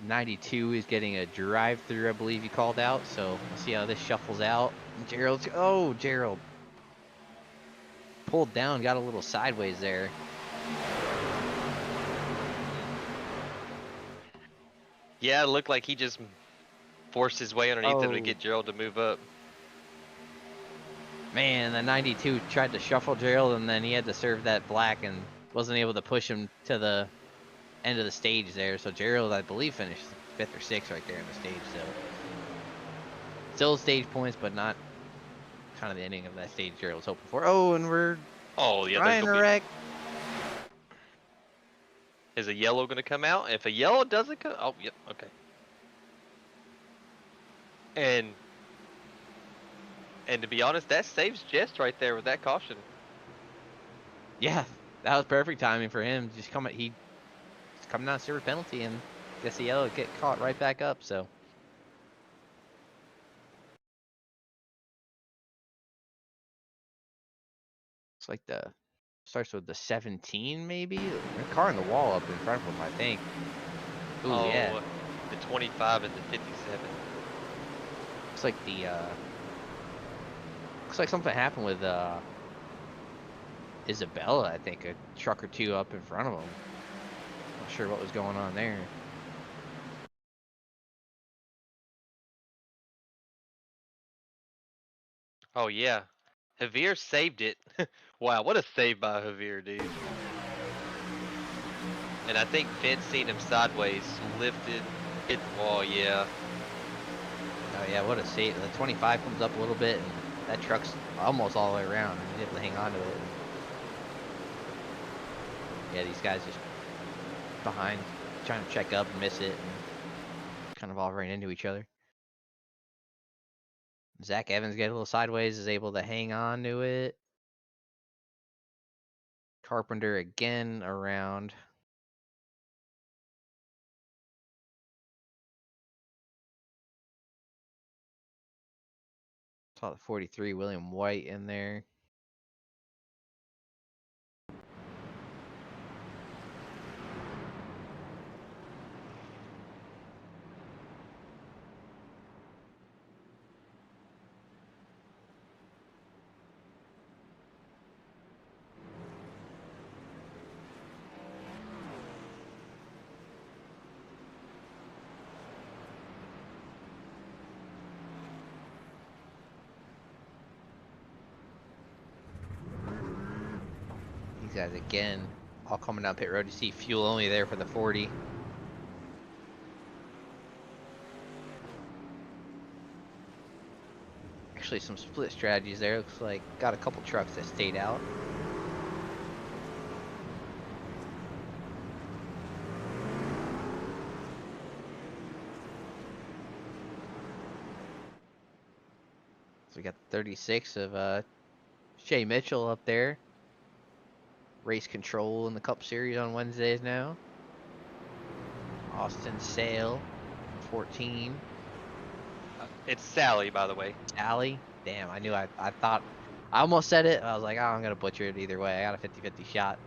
'92 is getting a drive-through, I believe you called out. So we'll see how this shuffles out. Gerald pulled down, got a little sideways there. Yeah, it looked like he just forced his way underneath him to get Gerald to move up. Man, the 92 tried to shuffle Gerald, and then he had to serve that black and wasn't able to push him to the end of the stage there. So Gerald, I believe, finished 5th or 6th right there in the stage. So still stage points, but not kind of the ending of that stage Gerald was hoping for. Oh, and we're trying to wreck. Is a yellow going to come out? If a yellow doesn't come, oh, yep, okay. And to be honest, that saves Jess right there with that caution. Yeah, that was perfect timing for him. He's coming out of server penalty, and Jesse Yellow get caught right back up. So it's like starts with the 17 maybe. A car in the wall up in front of him, I think. Ooh, oh, yeah. The 25 and the 57. Looks like looks like something happened with Isabella, I think, a truck or two up in front of him. Not sure what was going on there. Oh yeah, Javier saved it. Wow, what a save by Javier, dude. And I think Vince seen him sideways, lifted, hit the wall. Yeah. Oh yeah, what a save! The 25 comes up a little bit, and that truck's almost all the way around. He's able to hang on to it. Yeah, these guys just behind, trying to check up and miss it, and kind of all ran into each other. Zach Evans get a little sideways, is able to hang on to it. Carpenter again around. Saw the 43 William White in there. guys again, all coming down pit road. You see fuel only there for the 40. Actually, some split strategies there. Looks like got a couple trucks that stayed out. So we got 36 of Shea Mitchell up there. Race control in the Cup Series on Wednesdays now. Austin Sale, 14. It's Sally, by the way. Sally? Damn, I knew I thought, I almost said it. I was like, oh, I'm going to butcher it either way. I got a 50-50 shot.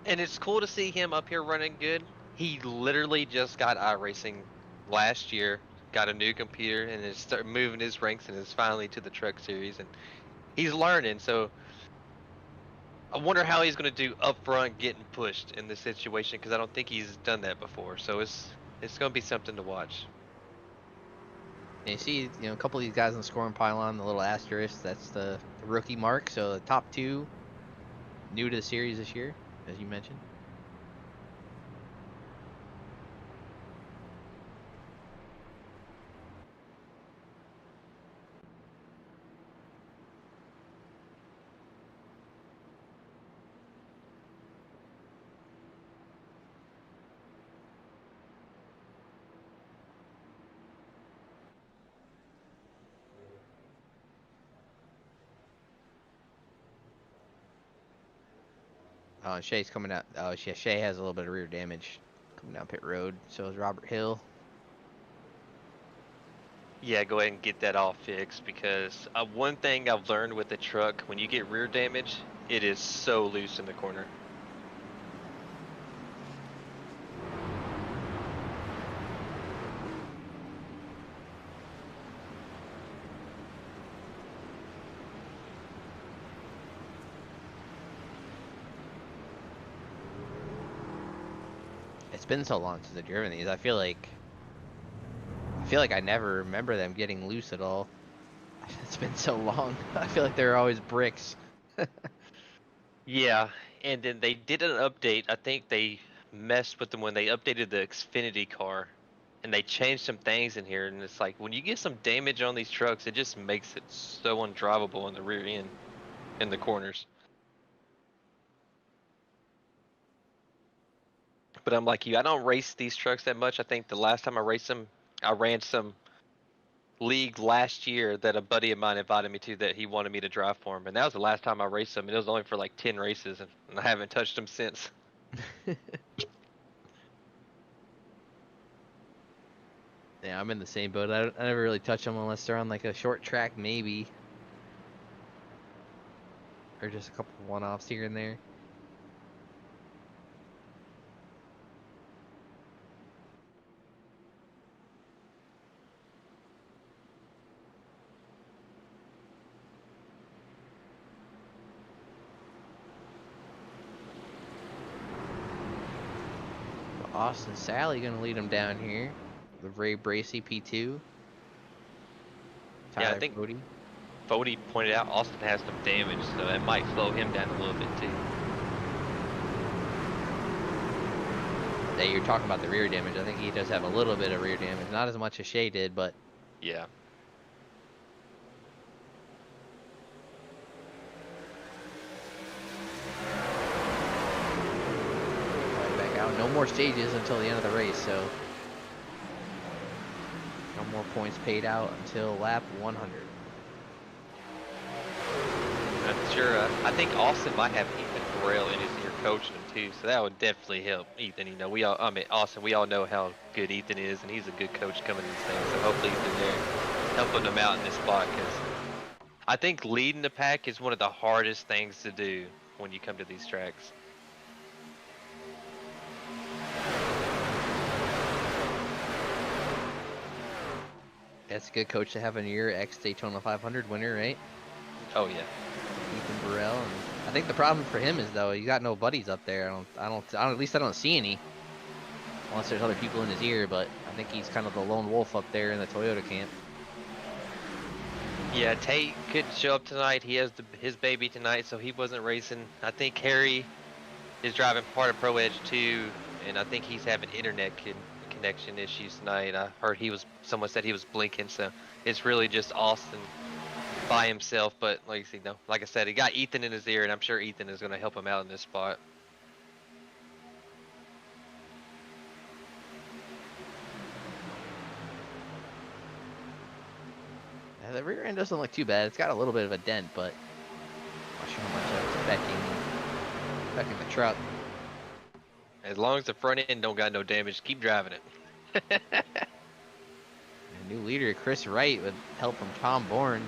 And it's cool to see him up here running good. He literally just got iRacing last year, got a new computer, and is start moving his ranks and is finally to the Truck Series. And he's learning, so I wonder how he's going to do up front getting pushed in this situation, because I don't think he's done that before. So it's going to be something to watch. And you see, a couple of these guys in the scoring pylon, the little asterisk, that's the rookie mark. So the top two, new to the series this year, as you mentioned. Oh, Shea's coming out. Oh, yeah, Shea has a little bit of rear damage coming down pit road. So is Robert Hill. Yeah, go ahead and get that all fixed, because one thing I've learned with the truck, when you get rear damage, it is so loose in the corner. It's been so long since I've driven these. I feel like I never remember them getting loose at all. It's been so long. I feel like they're always bricks. Yeah, and then they did an update. I think they messed with them when they updated the Xfinity car, and they changed some things in here. And it's like, when you get some damage on these trucks, it just makes it so undrivable in the rear end, in the corners. But I'm like you, I don't race these trucks that much. I think the last time I raced them, I ran some league last year that a buddy of mine invited me to, that he wanted me to drive for him, and that was the last time I raced them, and it was only for like 10 races, and I haven't touched them since. Yeah, I'm in the same boat. I never really touch them unless they're on like a short track, maybe. Or just a couple one-offs here and there. Austin Sally gonna lead him down here. The Ray Bracey P2. Yeah, I think Fody pointed out Austin has some damage, so it might slow him down a little bit too. Yeah, you're talking about the rear damage. I think he does have a little bit of rear damage. Not as much as Shea did, but yeah. back out. No more stages until the end of the race, so no more points paid out until lap 100. That's sure. I think Austin might have Ethan Burrell in his ear coaching him too, so that would definitely help Ethan. Austin, we all know how good Ethan is, and he's a good coach coming to these things. So hopefully Ethan's there helping him out in this spot, because I think leading the pack is one of the hardest things to do when you come to these tracks. That's a good coach to have in your ex-Daytona 500 winner, right? Oh yeah. Ethan Burrell. And I think the problem for him is, though, he got no buddies up there. At least I don't see any. Unless there's other people in his ear, but I think he's kind of the lone wolf up there in the Toyota camp. Yeah, Tate couldn't show up tonight. He has his baby tonight, so he wasn't racing. I think Harry is driving part of Pro Edge 2, and I think he's having internet connection issues tonight. I heard someone said he was blinking, so it's really just Austin by himself. But like I said, he got Ethan in his ear, and I'm sure Ethan is going to help him out in this spot. Yeah, the rear end doesn't look too bad. It's got a little bit of a dent, but I'm not sure how much that's affecting the truck. As long as the front end don't got no damage, keep driving it. A new leader, Chris Wright, with help from Tom Bourne.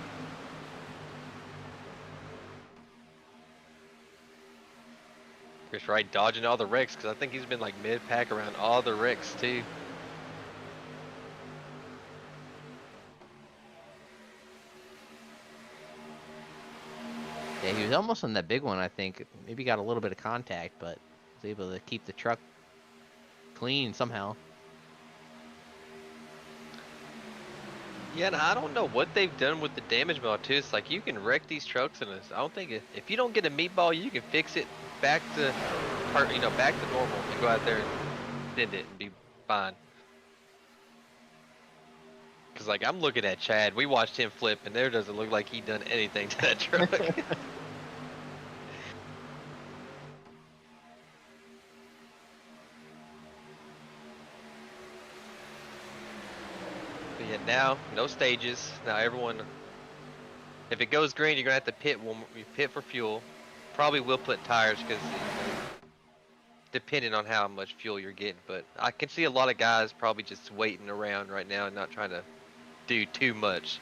Chris Wright dodging all the wrecks, because I think he's been like mid-pack around all the wrecks too. Yeah, he was almost on that big one, I think. Maybe got a little bit of contact, but was able to keep the truck clean somehow. Yeah, and I don't know what they've done with the damage ball too. It's like you can wreck these trucks, and I don't think if you don't get a meatball, you can fix it back to, back to normal and go out there and bend it and be fine. Cause like I'm looking at Chad, we watched him flip, and there doesn't look like he done anything to that truck. But yeah, now no stages. Now everyone, if it goes green, you're gonna have to pit. You pit for fuel. Probably will put tires because depending on how much fuel you're getting. But I can see a lot of guys probably just waiting around right now and not trying to do too much.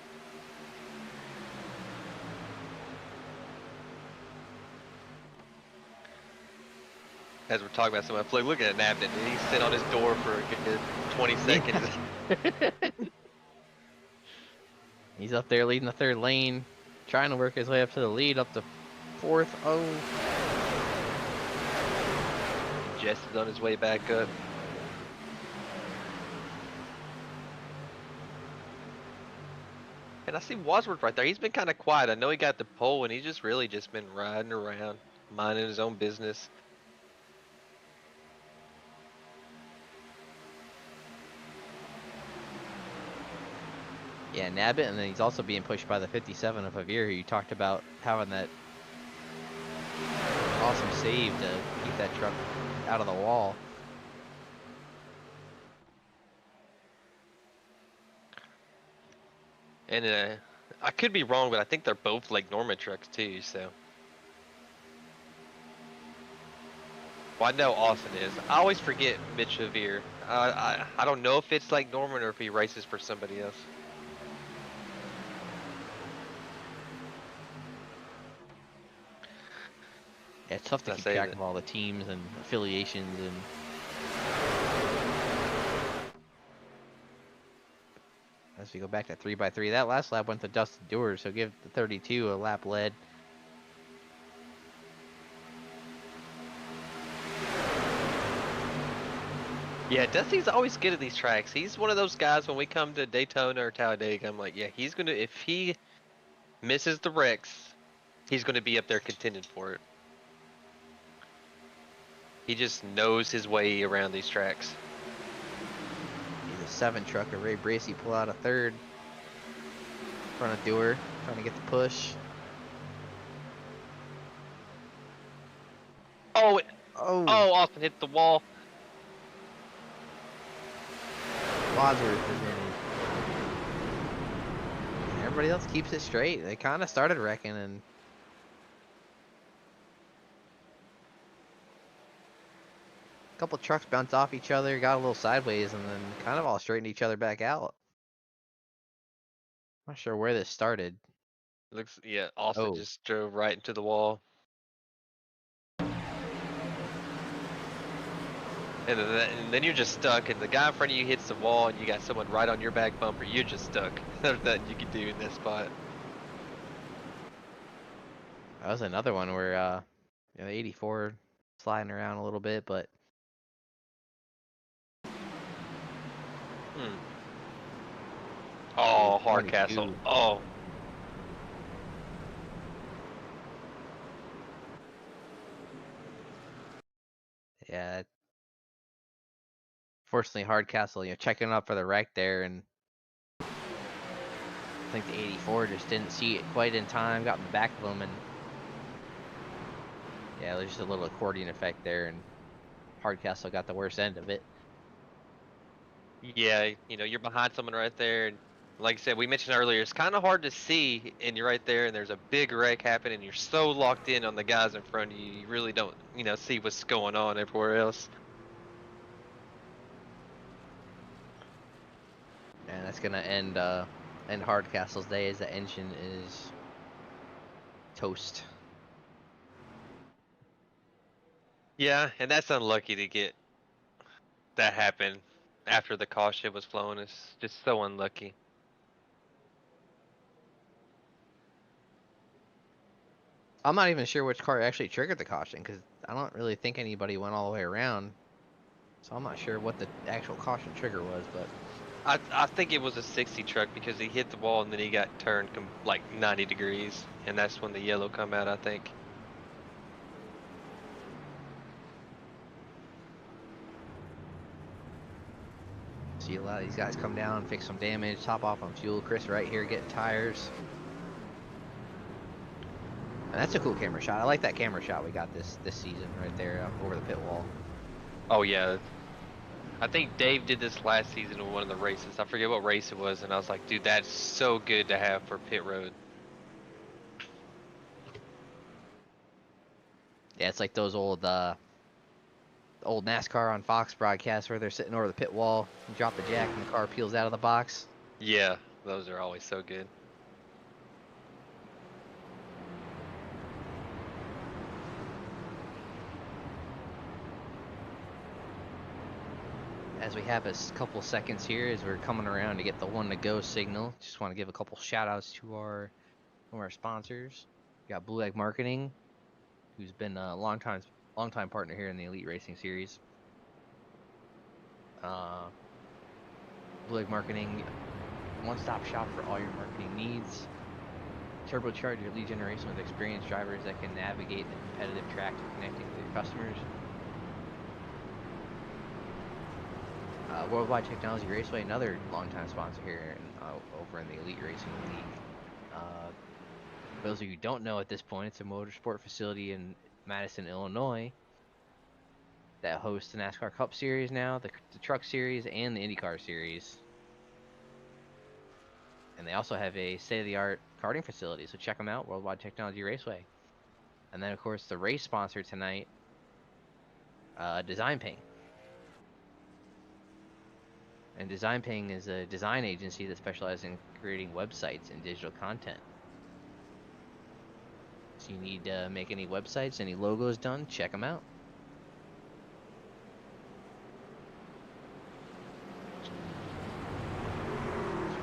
As we're talking about someone, look at Nabden. He's sitting on his door for a good 20 seconds. He's up there leading the third lane, trying to work his way up to the lead, up to fourth. Oh. Jesse's on his way back up. And I see Wadsworth right there. He's been kind of quiet. I know he got the pole, and he's just really just been riding around, minding his own business. Yeah, Nabbit, and then he's also being pushed by the 57 of Javier, who you talked about having that awesome save to keep that truck out of the wall. And I could be wrong, but I think they're both Lake Norman trucks too, so. Well, I know Austin is. I always forget Mitch Javier. I don't know if it's Lake Norman or if he races for somebody else. Yeah, it's tough to keep track of all the teams and affiliations and. As we go back to 3x3, that last lap went to Dustin Dewar, so give the 32 a lap lead. Yeah, Dusty's always good at these tracks. He's one of those guys when we come to Daytona or Talladega, I'm like, yeah, he's gonna, if he misses the wrecks, he's gonna be up there contending for it. He just knows his way around these tracks. He's a 7 trucker. Ray Bracey pull out a third in front of Dewar, trying to get the push. Oh, Oh, Austin hit the wall. Wadsworth is in. And everybody else keeps it straight. They kind of started wrecking, and a couple trucks bounced off each other, got a little sideways, and then kind of all straightened each other back out. Not sure where this started. Looks, yeah, Austin just drove right into the wall. And then you're just stuck, and the guy in front of you hits the wall, and you got someone right on your back bumper. You're just stuck. There's nothing you can do in that spot. That was another one where the 84 sliding around a little bit, but Oh, Hardcastle. Oh. Yeah. Fortunately, Hardcastle, checking up for the wreck there, and I think the 84 just didn't see it quite in time, got in the back of him, and yeah, there's just a little accordion effect there, and Hardcastle got the worst end of it. Yeah, you're behind someone right there, and like I said, we mentioned earlier, it's kind of hard to see, and you're right there, and there's a big wreck happening, and you're so locked in on the guys in front of you, you really don't, see what's going on everywhere else. And that's gonna end Hardcastle's day as the engine is toast. Yeah, and that's unlucky to get that happen after the caution was flown. It's just so unlucky. I'm not even sure which car actually triggered the caution, because I don't really think anybody went all the way around. So I'm not sure what the actual caution trigger was, but I think it was a 60 truck because he hit the wall and then he got turned like 90 degrees, and that's when the yellow come out, I think. see a lot of these guys come down, fix some damage, top off on fuel. Chris right here getting tires. And that's a cool camera shot. I like that camera shot we got this season right there over the pit wall. Oh yeah, I think Dave did this last season in one of the races. I forget what race it was, and I was like, dude, that's so good to have for pit road. Yeah, it's like those old NASCAR on Fox broadcasts where they're sitting over the pit wall, you drop the jack and the car peels out of the box. Yeah, those are always so good. As we have a couple seconds here as we're coming around to get the 1 to go signal, just want to give a couple shout outs to our sponsors. We got Blue Egg Marketing, who's been a long time partner here in the Elite Racing Series. Blue Egg Marketing, one-stop shop for all your marketing needs. Turbocharge your lead generation with experienced drivers that can navigate the competitive track to connecting with your customers. Worldwide Technology Raceway, another longtime sponsor here over in the Elite Racing League. For those of you who don't know at this point, it's a motorsport facility in Madison, Illinois that hosts the NASCAR Cup Series now, the Truck Series, and the IndyCar Series. And they also have a state-of-the-art karting facility, so check them out, Worldwide Technology Raceway. And then, of course, the race sponsor tonight, DesignPing. And DesignPing is a design agency that specializes in creating websites and digital content. So you need to make any websites, any logos done, check them out.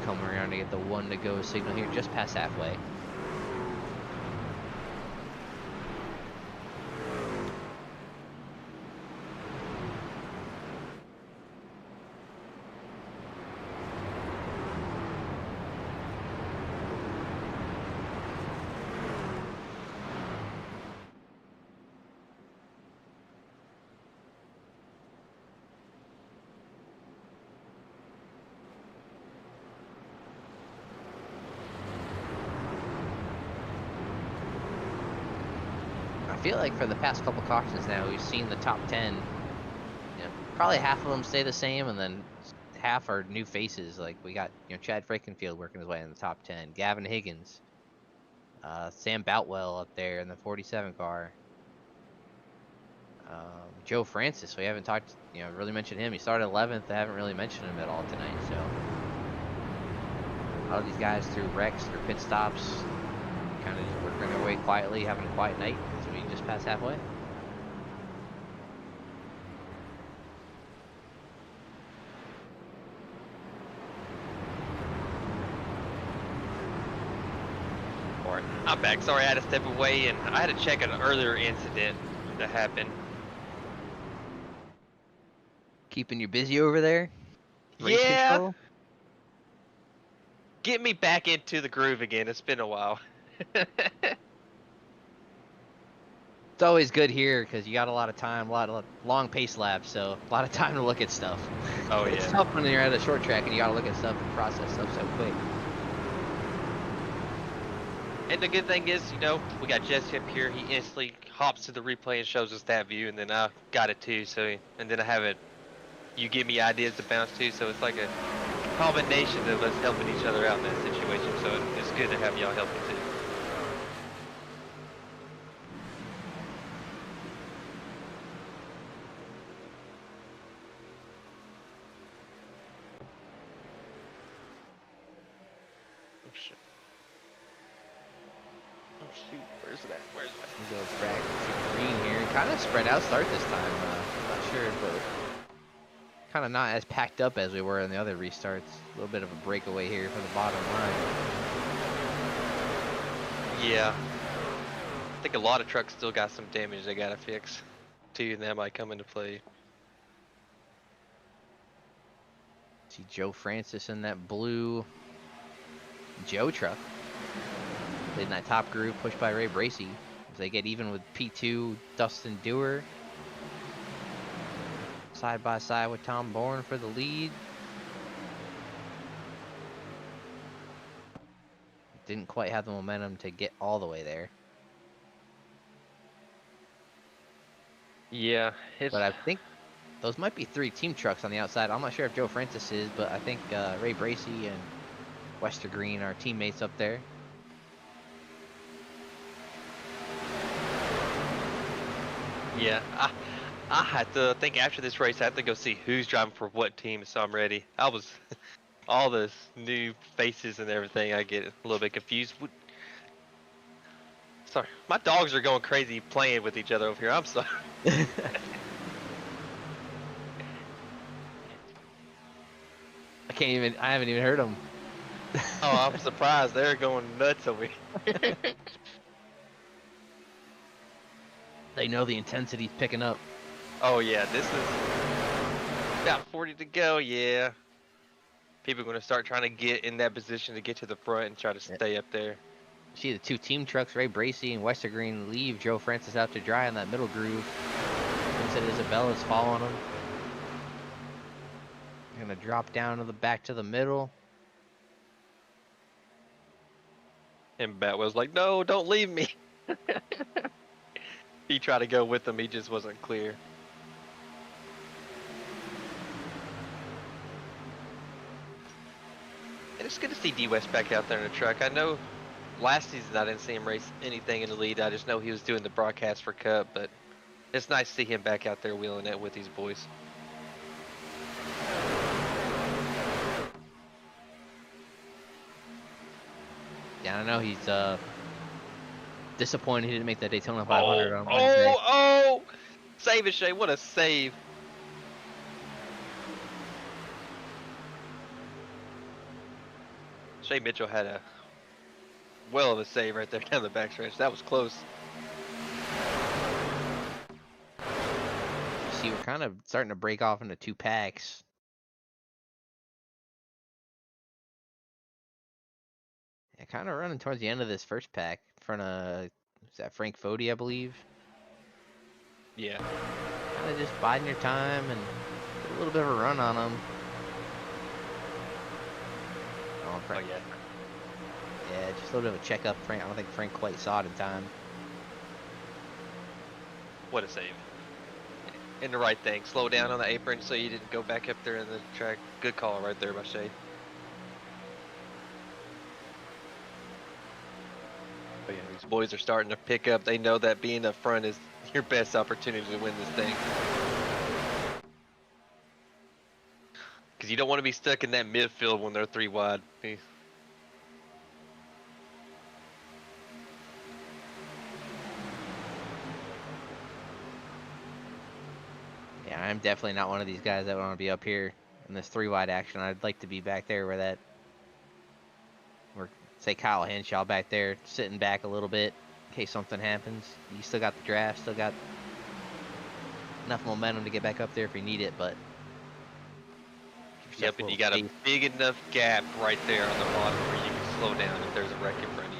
Come around to get the 1 to go signal here, just past halfway. I feel like for the past couple cautions now, we've seen the top 10. Probably half of them stay the same, and then half are new faces. Like we got, Chad Frankenfield working his way in the top 10. Gavin Higgins, Sam Boutwell up there in the 47 car. Joe Francis, we haven't talked, really mentioned him. He started 11th. I haven't really mentioned him at all tonight. So a lot of these guys through wrecks, through pit stops, kind of just working their way quietly, having a quiet night. So we just passed halfway. I'm back. Sorry, I had to step away, and I had to check an earlier incident that happened. Keeping you busy over there? Race Yeah. control? Get me back into the groove again. It's been a while. It's always good here because you got a lot of time, a lot of long pace laps, so a lot of time to look at stuff. Oh, It's yeah. tough when you're at a short track and you gotta look at stuff and process stuff so quick. And the good thing is, you know, we got Jesse up here. He instantly hops to the replay and shows us that view, and then I got it too. So, and then I have it. You give me ideas to bounce to, so it's like a combination of us helping each other out in that situation. So it's good to have y'all helping too. Oh shit! Oh shoot! Where's it at? Where's it at? We go back to green here. Kind of spread out start this time. I'm not sure, but kind of not as packed up as we were in the other restarts. A little bit of a breakaway here for the bottom line. Yeah. I think a lot of trucks still got some damage they gotta fix too, and that might come into play. See Joe Francis in that blue Joe truck. In that top group, pushed by Ray Bracey. As they get even with P2, Dustin Dewar. Side by side with Tom Bourne for the lead. Didn't quite have the momentum to get all the way there. Yeah, it's... But I think those might be 3 team trucks on the outside. I'm not sure if Joe Francis is, but I think Ray Bracey and Wester Green are teammates up there. Yeah, I had to think after this race, I have to go see who's driving for what team, so I'm ready. I was, all the new faces and everything, I get a little bit confused. Sorry, my dogs are going crazy playing with each other over here, I'm sorry. I haven't even heard them. Oh, I'm surprised, they're going nuts over here. They know the intensity's picking up. Oh yeah, this is about 40 to go, yeah. People are going to start trying to get in that position to get to the front and try to stay up there. See the 2 team trucks, Ray Bracey and Wester Green, leave Joe Francis out to dry in that middle groove. Vincent Isabella's following him. Gonna drop down to the back to the middle. And Batwell's like, no, don't leave me. He tried to go with him, he just wasn't clear. And it's good to see D West back out there in the truck. I know last season I didn't see him race anything in the lead. I just know he was doing the broadcast for Cup, but it's nice to see him back out there wheeling it with these boys. Yeah, I know he's disappointed he didn't make that Daytona 500 on Wednesday. Oh! Save it, Shay. What a save. Shay Mitchell had a well of a save right there down the backstretch. That was close. See, we're kind of starting to break off into 2 packs. Yeah, kind of running towards the end of this first pack in front of, is that Frank Fody, I believe? Yeah. Kind of just biding your time and get a little bit of a run on them. Oh, Frank. Oh, yeah. Yeah, just a little bit of a checkup. Frank, I don't think Frank quite saw it in time. What a save. And the right thing. Slow down on the apron so you didn't go back up there in the track. Good call right there by Shay. But yeah, these boys are starting to pick up. They know that being up front is your best opportunity to win this thing. Because you don't want to be stuck in that midfield when they're 3 wide. Yeah, I'm definitely not one of these guys that want to be up here in this 3 wide action. I'd like to be back there where that, or say Kyle Henshaw back there, sitting back a little bit in case something happens. You still got the draft, still got enough momentum to get back up there if you need it, but yep, and you got a big enough gap right there on the bottom where you can slow down if there's a wreck in front of you.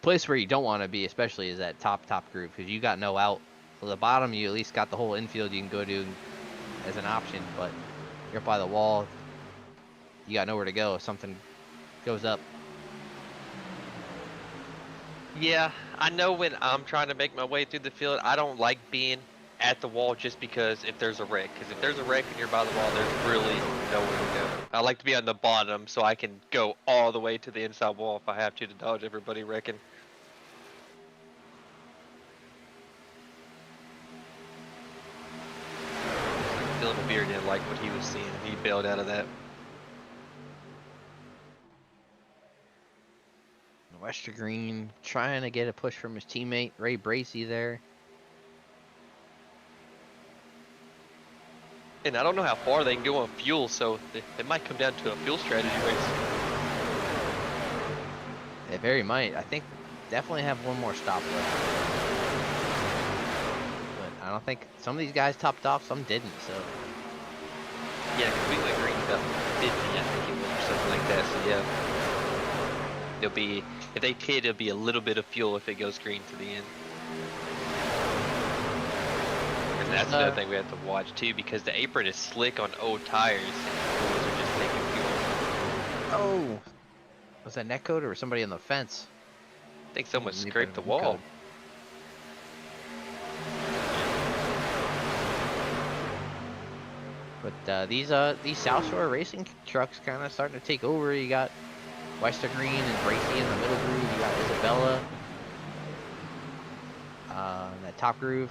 place where you don't want to be, especially, is that top groove, because you got no out. So the bottom, you at least got the whole infield you can go to as an option, but you're up by the wall, you got nowhere to go if something goes up. Yeah, I know when I'm trying to make my way through the field, I don't like being at the wall just because if there's a wreck. Because if there's a wreck and you're by the wall, there's really nowhere to go. I like to be on the bottom so I can go all the way to the inside wall if I have to dodge everybody wrecking. Dylan Beer didn't like what he was seeing. He bailed out of that. Wester Green trying to get a push from his teammate Ray Bracey there. And I don't know how far they can go on fuel, so it might come down to a fuel strategy race. They very might. I think definitely have one more stop left. But I don't think some of these guys topped off, some didn't. So yeah, because we went green about 50, I think it was, or something like that. So yeah, there'll be, if they pit, it'll be a little bit of fuel if it goes green to the end. And that's another thing we have to watch too, because the apron is slick on old tires. And those are just taking fuel. oh, was that netcode or was somebody on the fence? I think someone Maybe scraped the netcode. wall. But these South Shore racing trucks kind of starting to take over. You got Wester Green and Bracey in the middle groove. You got Isabella in that top groove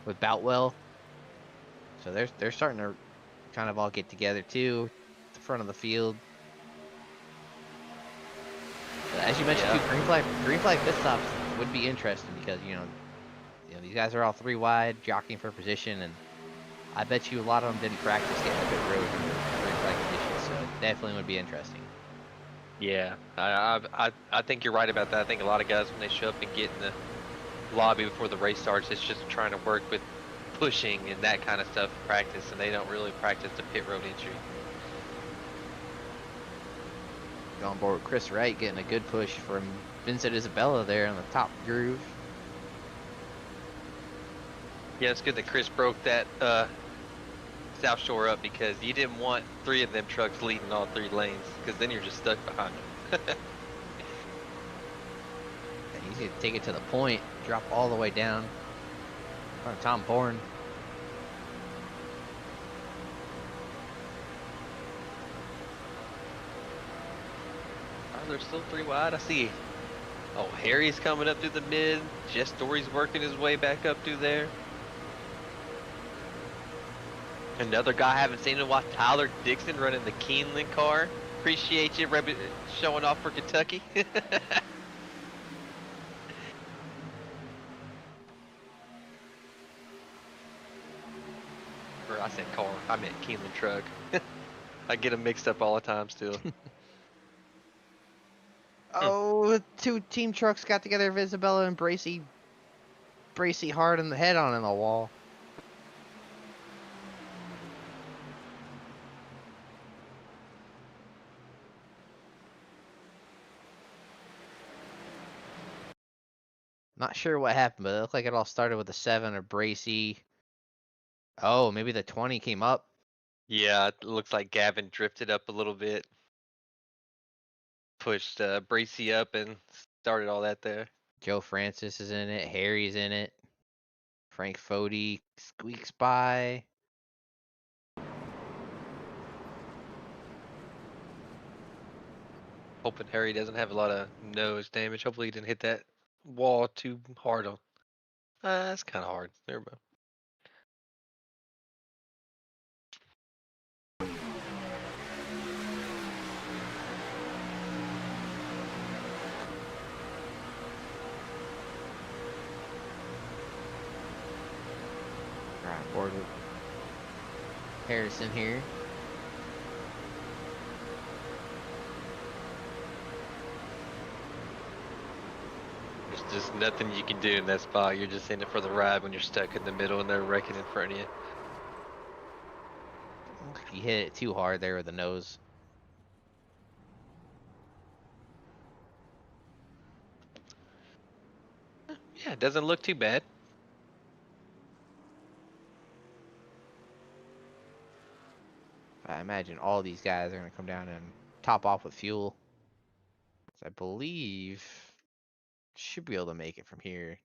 with Boutwell. So they're starting to kind of all get together too, at the front of the field. But as you mentioned, too, green flag pit stops would be interesting because you know these guys are all 3 wide, jockeying for position, and I bet you a lot of them didn't practice getting a pit road in green flag conditions. So it definitely would be interesting. Yeah, I think you're right about that. I think a lot of guys, when they show up and get in the lobby before the race starts, it's just trying to work with pushing and that kind of stuff in practice, and they don't really practice the pit road entry. On board with Chris Wright, getting a good push from Vincent Isabella there on the top groove. Yeah, it's good that Chris broke that South Shore up, because you didn't want 3 of them trucks leading all 3 lanes, because then you're just stuck behind them. And he's gonna take it to the point, drop all the way down in front of Tom Bourne. Oh, they're still 3 wide. I see. Oh, Harry's coming up through the mid. Jess Story's working his way back up through there. Another guy I haven't seen in a while, Tyler Dixon, running the Keeneland car. Appreciate you showing off for Kentucky. Or I said car, I meant Keeneland truck. I get them mixed up all the time still. Oh, 2 team trucks got together, Isabella and Bracey hard in the head on in the wall. Not sure what happened, but it looked like it all started with a 7 of Bracey. Oh, maybe the 20 came up. Yeah, it looks like Gavin drifted up a little bit. Pushed Bracey up and started all that there. Joe Francis is in it. Harry's in it. Frank Fody squeaks by. Hoping Harry doesn't have a lot of nose damage. Hopefully he didn't hit that wall too hard on. That's kind of hard. There we go. Right, board with Harrison here. There's just nothing you can do in that spot. You're just in it for the ride when you're stuck in the middle and they're wrecking in front of you. You hit it too hard there with the nose. Yeah, it doesn't look too bad. I imagine all these guys are going to come down and top off with fuel. I believe should be able to make it from here.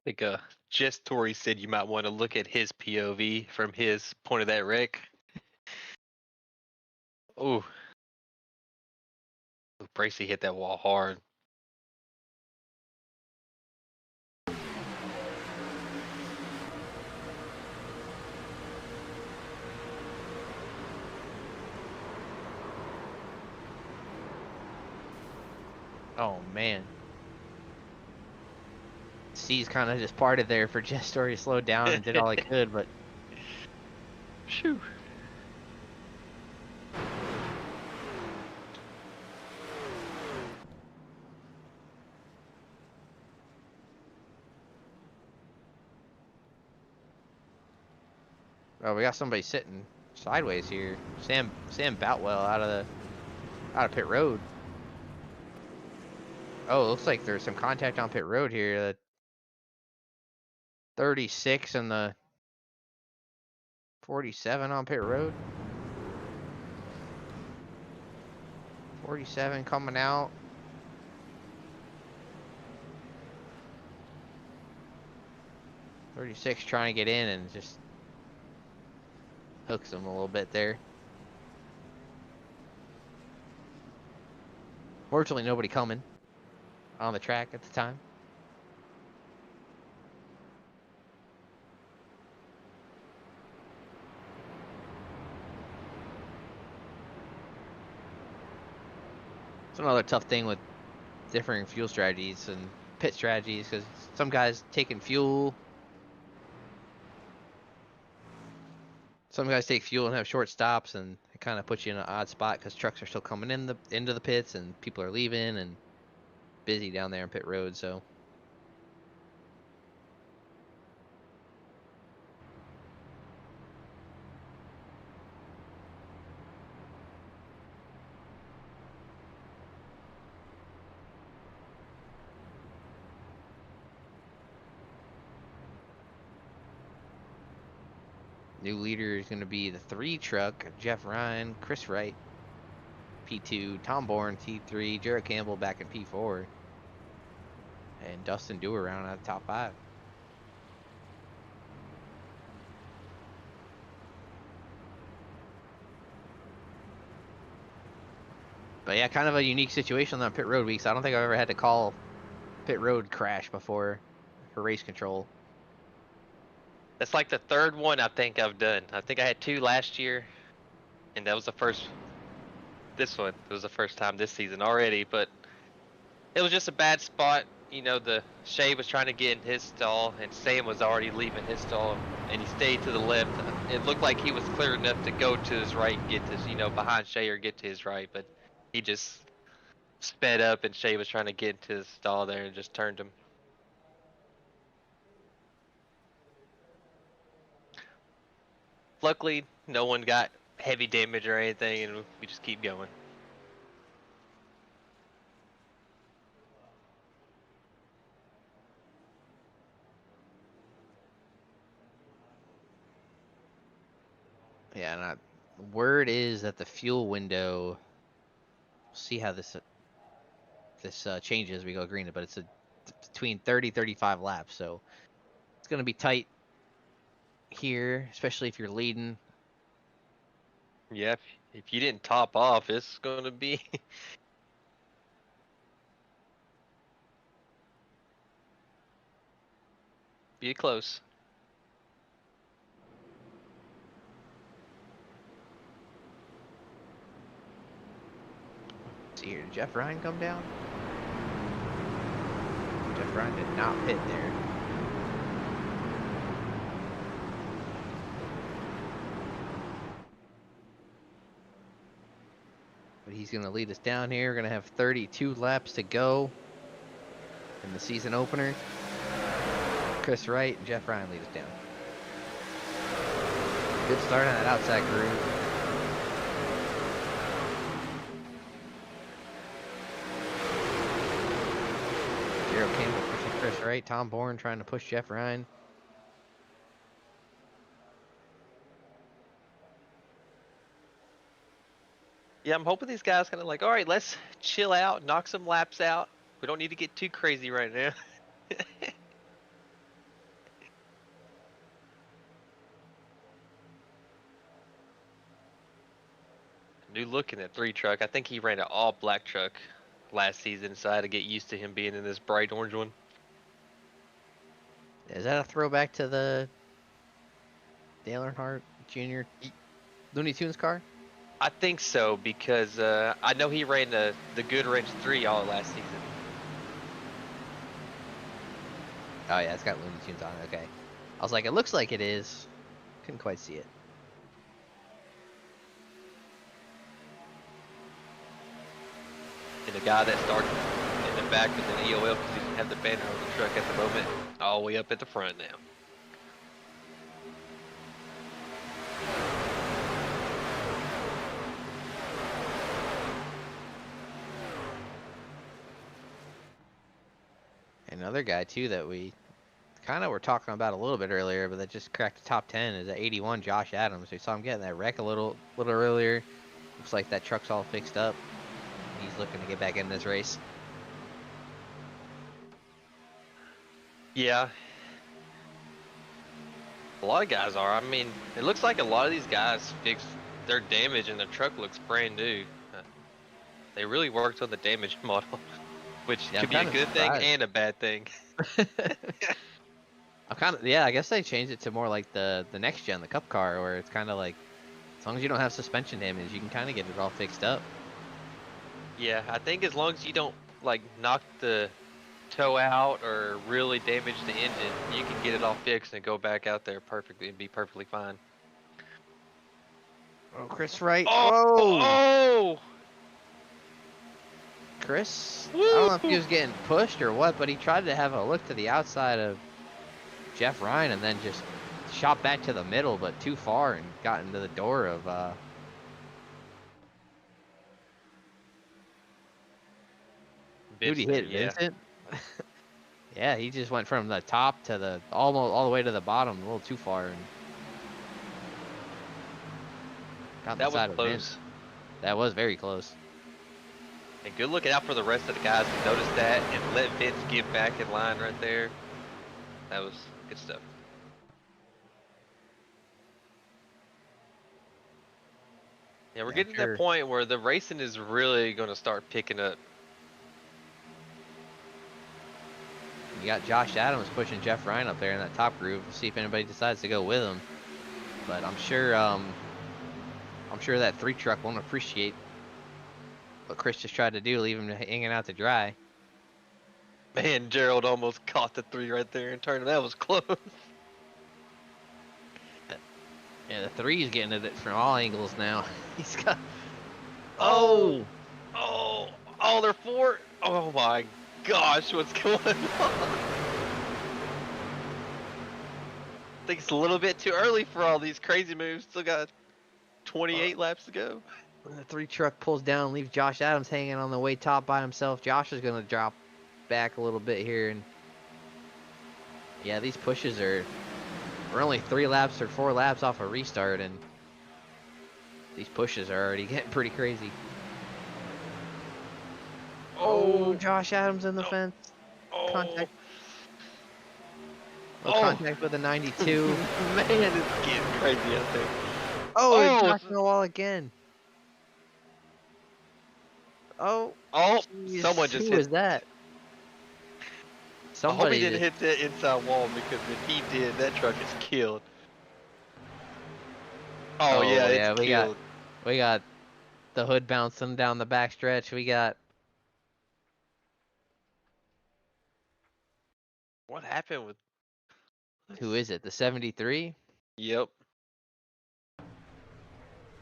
I think Jess Torrey said you might want to look at his POV from his point of that wreck. Ooh. Bracy hit that wall hard. Oh man. Seas kind of just parted there for Jess Story to slow down and did all he could, but Shoo. oh, we got somebody sitting sideways here. Sam Boutwell out of pit road. Oh, it looks like there's some contact on pit road here. The 36 and the 47 on pit road. 47 coming out. .36 trying to get in and just hooks him a little bit there. Fortunately, nobody coming on the track at the time. It's another tough thing with differing fuel strategies and pit strategies, because some guys taking fuel. Some guys take fuel and have short stops, and it kind of puts you in an odd spot because trucks are still coming into the pits and people are leaving and busy down there in pit road. So new leader is going to be the 3 truck, Jeff Ryan, Chris Wright, P2, Tom Bourne, T3, Jared Campbell back in P4, and Dustin Dewar round out the top 5. But yeah, kind of a unique situation on pit road weeks. I don't think I've ever had to call pit road crash before for race control. That's like the third one I think I've done. I think I had 2 last year, and that was the first. This one was the first time this season already, but it was just a bad spot. You know, the Shay was trying to get in his stall, and Sam was already leaving his stall, and he stayed to the left. It looked like he was clear enough to go to his right and get to, behind Shay or get to his right, but he just sped up, and Shay was trying to get into his stall there and just turned him. Luckily, no one got heavy damage or anything, and we just keep going. Yeah, and word is that the fuel window. We'll see how this changes as we go green, but it's between 30-35 laps, so it's going to be tight here, especially if you're leading. Yeah, if you didn't top off, it's going to be be close. See here, did Jeff Ryan come down? Jeff Ryan did not pit there. But he's going to lead us down here. We're going to have 32 laps to go in the season opener. Chris Wright and Jeff Ryan lead us down. Good start on that outside groove. Gerald Campbell Chris Wright, Tom Bourne trying to push Jeff Ryan. Yeah, I'm hoping these guys kind of like, all right, let's chill out, knock some laps out. We don't need to get too crazy right now. New look in that 3 truck. I think he ran an all black truck last season, so I had to get used to him being in this bright orange one. Is that a throwback to the Dale Earnhardt Jr. Looney Tunes car? I think so, because I know he ran the Goodwrench 3 all last season. Oh yeah, it's got Looney Tunes on it. Okay. I was like, it looks like it is. Couldn't quite see it. And the guy that started in the back with an EOL because he didn't have the banner on the truck at the moment, all the way up at the front now. Another guy too that we kind of were talking about a little bit earlier, but that just cracked the top 10 is at 81, Josh Adams. We saw him getting that wreck a little earlier. Looks like that truck's all fixed up. He's looking to get back in this race. Yeah. A lot of guys are. I mean, it looks like a lot of these guys fixed their damage and their truck looks brand new. They really worked on the damage model, which Yeah, could be a good thing and a bad thing. Yeah, I guess they changed it to more like the next gen, the Cup car, where it's kind of like, as long as you don't have suspension damage, you can kind of get it all fixed up. Yeah, I think as long as you don't like knock the toe out or really damage the engine, you can get it all fixed and go back out there perfectly and be perfectly fine. Oh, Chris Wright. Oh! Chris, Woo! I don't know if he was getting pushed or what, but he tried to have a look to the outside of Jeff Ryan and then just shot back to the middle, but too far and got into the door of who'd he hit? Yeah. Vincent? Yeah, he just went from the top to the almost all the way to the bottom, a little too far, and got That the side was of close. Vince. That was very close. And good looking out for the rest of the guys who noticed that and let Vince get back in line right there. That was good stuff. Yeah, we're getting to that point where the racing is really going to start picking up. You got Josh Adams pushing Jeff Ryan up there in that top groove. We'll see if anybody decides to go with him. But I'm sure that 3 truck won't appreciate what Chris just tried to do, leave him hanging out to dry. Man, Gerald almost caught the 3 right there and turned. That was close. Yeah, the 3's getting at it from all angles now. He's got. Oh, they're 4. Oh my gosh, what's going on? I think it's a little bit too early for all these crazy moves. Still got 28 laps to go. When the 3 truck pulls down, leaves Josh Adams hanging on the way top by himself. Josh is gonna drop back a little bit here, and yeah, these pushes we're only 3 laps or 4 laps off a restart, and these pushes are already getting pretty crazy. Oh, Josh Adams in the fence. Contact. Contact with a 92. Man, it's getting crazy out there. Oh, Josh in the wall again. Oh, geez. Someone just Who hit. was that? I hope he didn't hit that inside wall, because if he did, that truck is killed. Oh yeah, it's killed. We got the hood bouncing down the back stretch. We got. What happened with? Who is it? The 73? Yep.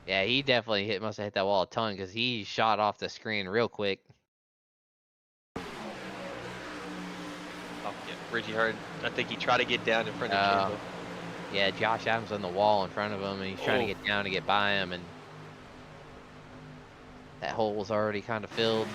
Yeah, he definitely must have hit that wall a ton, because he shot off the screen real quick. Oh yeah, Reggie Hurd. I think he tried to get down in front of Kendall. Yeah, Josh Adams on the wall in front of him, and he's trying to get down to get by him, and that hole was already kind of filled.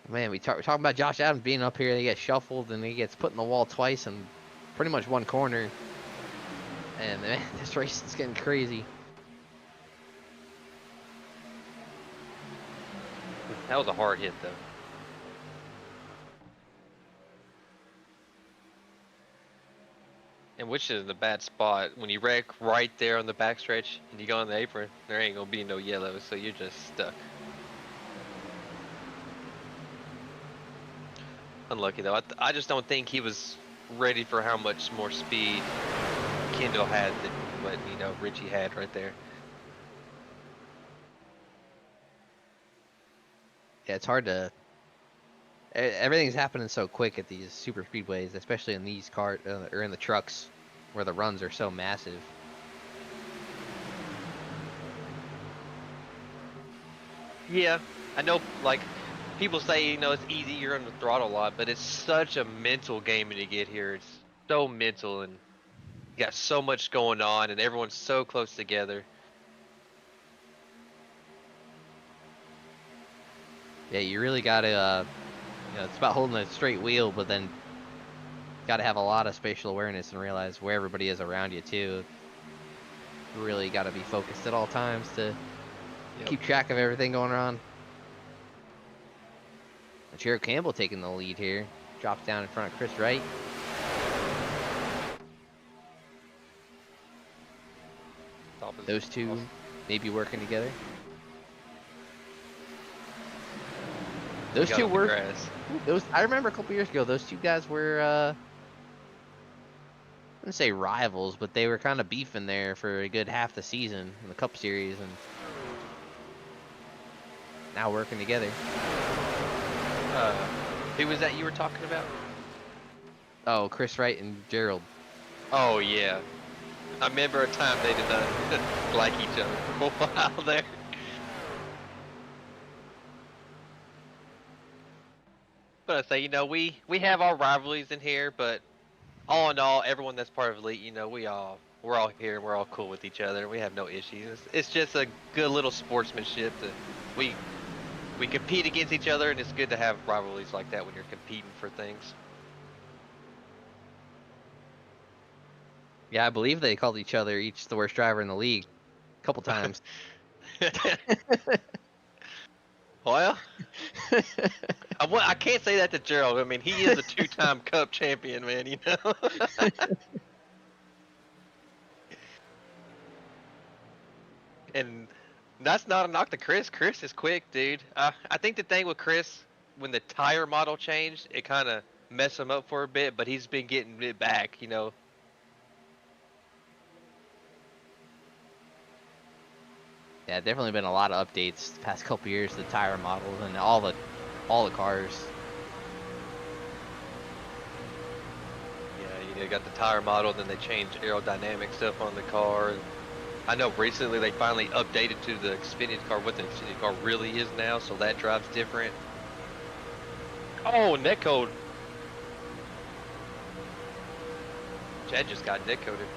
Man, we're talking about Josh Adams being up here. He gets shuffled and he gets put in the wall twice in pretty much one corner. And man, this race is getting crazy. That was a hard hit, though. And which is in a bad spot. When you wreck right there on the backstretch and you go on the apron, there ain't gonna be no yellow, so you're just stuck. Unlucky though. I just don't think he was ready for how much more speed Kendall had than what Richie had right there. Yeah, it's hard to. Everything's happening so quick at these super speedways, especially in these cars or in the trucks, where the runs are so massive. Yeah, I know. Like people say, it's easy. You're on the throttle a lot, but it's such a mental game when you get here. It's so mental, and you got so much going on, and everyone's so close together. Yeah, you really gotta. It's about holding a straight wheel, but then gotta have a lot of spatial awareness and realize where everybody is around you too. You really gotta be focused at all times to keep track of everything going on. Jared Campbell taking the lead here. Drops down in front of Chris Wright. Those two maybe working together. Those two were. I remember a couple years ago, those two guys were. I wouldn't say rivals, but they were kind of beefing there for a good half the season in the Cup Series, and now working together. Who was that you were talking about? Oh, Chris Wright and Gerald. Oh yeah, I remember a time they did not like each other for a while there. But I say, we have our rivalries in here, but all in all, everyone that's part of Elite, we're all here and we're all cool with each other. We have no issues. It's just a good little sportsmanship that we compete against each other, and it's good to have rivalries like that when you're competing for things. Yeah, I believe they called each other each the worst driver in the league a couple times. Well, I can't say that to Gerald. I mean, he is a two-time Cup champion, man, And that's not a knock to Chris. Chris is quick, dude. I think the thing with Chris, when the tire model changed, it kind of messed him up for a bit, but he's been getting it back, Yeah, definitely been a lot of updates the past couple years to the tire models and all the cars. Yeah, you got the tire model, then they changed aerodynamic stuff on the car. And I know recently they finally updated to the Xfinity car, what the Xfinity car really is now, so that drives different. Oh, netcode. Chad just got netcoded.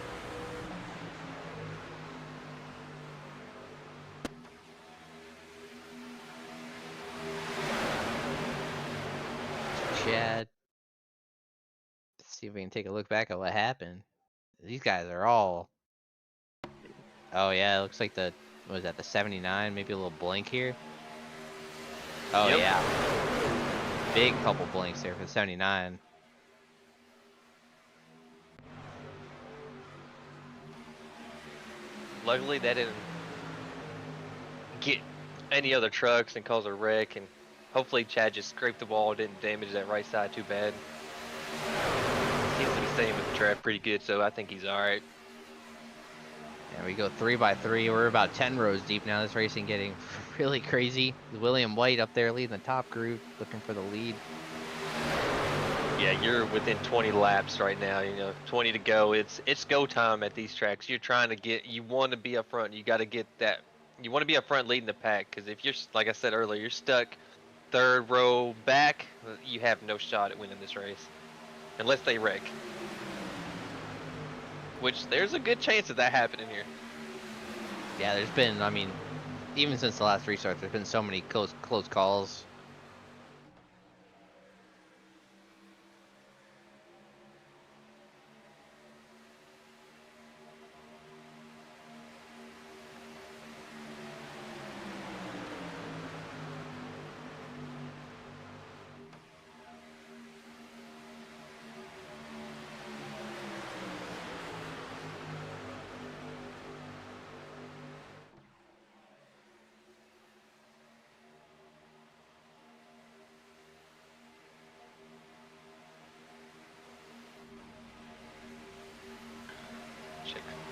Chad. Let's see if we can take a look back at what happened. These guys are all. Oh yeah, it looks like what was that, the 79? Maybe a little blink here. Oh Yep. Yeah. Big couple blinks there for the 79. Luckily, that didn't get any other trucks and cause a wreck, and hopefully Chad just scraped the wall, didn't damage that right side too bad. Seems to be staying with the track pretty good, so I think he's alright. And we go 3x3. We're about 10 rows deep now. This racing getting really crazy. William White up there leading the top group, looking for the lead. Yeah, you're within 20 laps right now. 20 to go. It's go time at these tracks. You're trying to you want to be up front. You got to get that. You want to be up front leading the pack, because if you're, like I said earlier, you're stuck third row back, you have no shot at winning this race, unless they wreck. Which there's a good chance of that happening here. Yeah, there's been, I mean, even since the last restart, there's been so many close calls.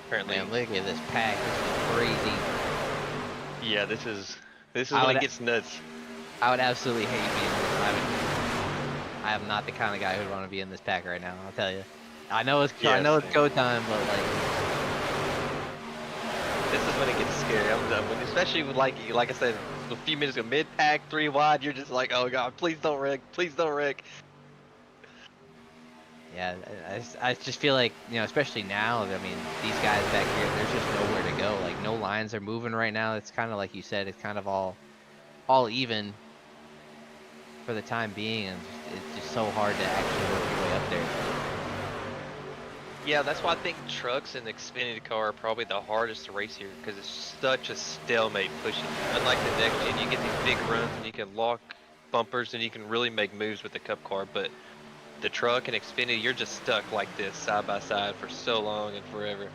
Apparently. Man, look at this pack. This is crazy. Yeah, this is I when would- it gets nuts. I would absolutely hate being in this. I am not the kind of guy who'd want to be in this pack right now. I'll tell you. I know it's Yeah, it's same. go time, but like This is when it gets scary. I'm done. Especially with like I said, a few minutes of mid pack, 3 wide, you're just like, oh god, please don't wreck, please don't wreck. yeah, I just feel like, you know, especially now. I mean, these guys back here, there's just nowhere to go. Like no lines are moving right now. It's kind of like you said. It's kind of all even for the time being, and it's just so hard to actually work your way up there. Yeah, that's why I think trucks and the Xfinity car are probably the hardest to race here because it's such a stalemate pushing. Unlike the next gen, you get these big runs and you can lock bumpers and you can really make moves with the Cup car, but the truck and Xfinity, you're just stuck like this side by side for so long and forever.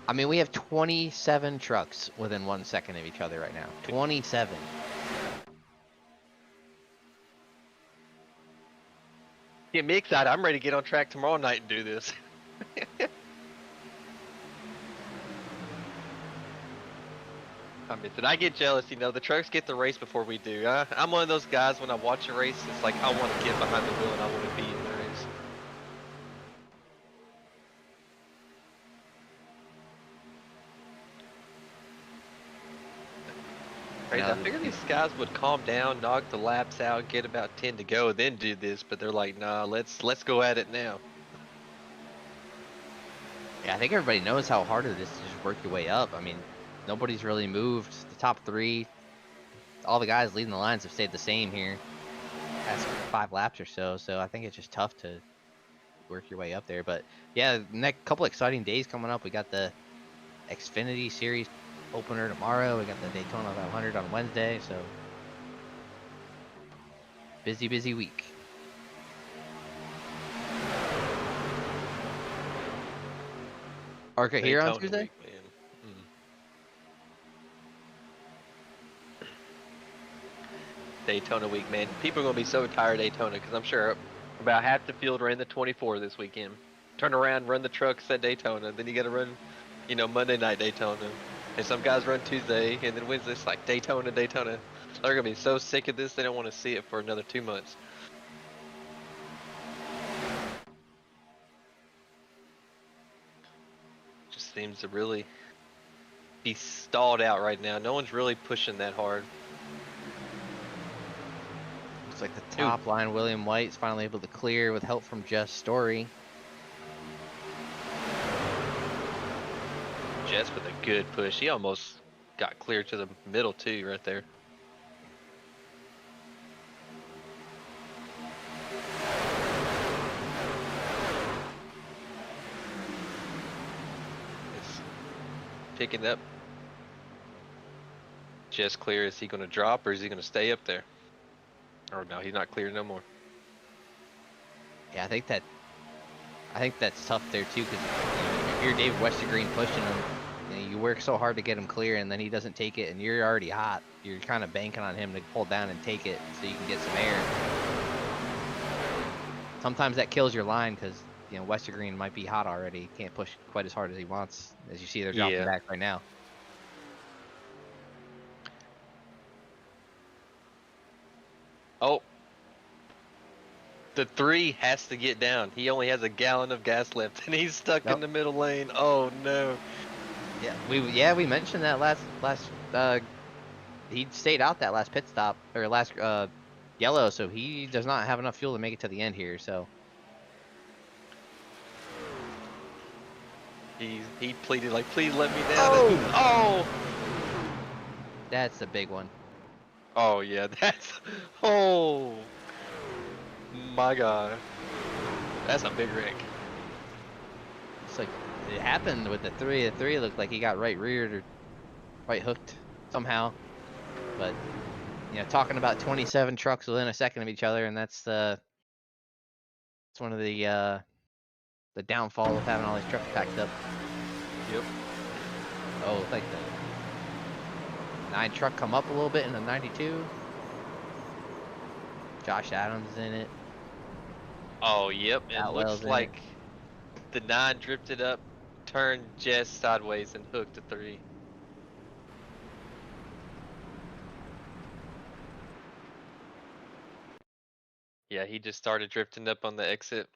I mean, we have 27 trucks within 1 second of each other right now. 27. Get me excited. I'm ready to get on track tomorrow night and do this. I mean, did I get jealous? You know, the trucks get the race before we do. I'm one of those guys when I watch a race, it's like I want to get behind the wheel and I want to be in the race. Crazy. I figured these guys would calm down, knock the laps out, get about 10 to go, then do this. But they're like, nah, let's go at it now. Yeah, I think everybody knows how hard it is to just work your way up. I mean, nobody's really moved. The top 3, all the guys leading the lines have stayed the same here. Past 5 laps or so. So I think it's just tough to work your way up there. But yeah, next couple exciting days coming up. We got the Xfinity Series opener tomorrow. We got the Daytona 500 on Wednesday. So busy week. Arca here on Daytona Tuesday? week, man. Daytona week, man. People are going to be so tired of Daytona because I'm sure about half the field ran the 24 this weekend. Turn around, run the trucks at Daytona. Then you got to run, you know, Monday night Daytona. And some guys run Tuesday and then Wednesday. It's like Daytona. They're going to be so sick of this, they don't want to see it for another 2 months. Just seems to really be stalled out right now. No one's really pushing that hard. Looks like the top line, William White's finally able to clear with help from Jess Story. Jess with a good push. He almost got clear to the middle too, right there. It's picking up. Jess clear. Is he going to drop or is he going to stay up there? Or no, he's not clear no more. Yeah, I think that's tough there too, because if you're David Westergreen pushing him, you know, you work so hard to get him clear, and then he doesn't take it, and you're already hot. You're kind of banking on him to pull down and take it so you can get some air. Sometimes that kills your line because, you know, Westergreen might be hot already. He can't push quite as hard as he wants. As you see, they're dropping Yeah. back right now. Oh. The 3 has to get down. He only has a gallon of gas left, and he's stuck in the middle lane. Oh no. Yeah, we mentioned that last he stayed out that last pit stop or last yellow, so he does not have enough fuel to make it to the end here. So He pleaded like, please let me down. Oh. that's a big one. Oh yeah, that's. Oh. My God. That's a big wreck. It's like it happened with the 3. The 3 looked like he got right reared or right hooked somehow. But you know, talking about 27 trucks within a second of each other, and that's it's one of the downfall of having all these trucks packed up. Yep. Oh, like the 9 truck come up a little bit in the 92. Josh Adams is in it. Oh, yep. It That looks well's in like the 9 drifted up turned Jess sideways and hooked a 3. Yeah, he just started drifting up on the exit.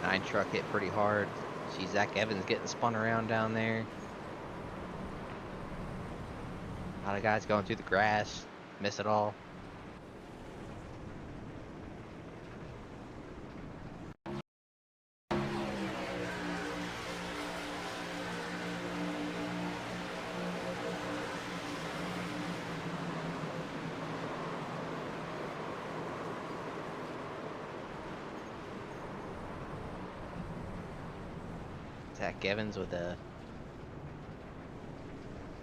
Nine truck hit pretty hard. See Zach Evans getting spun around down there. A lot of guys going through the grass. Miss it all. Zach Evans with the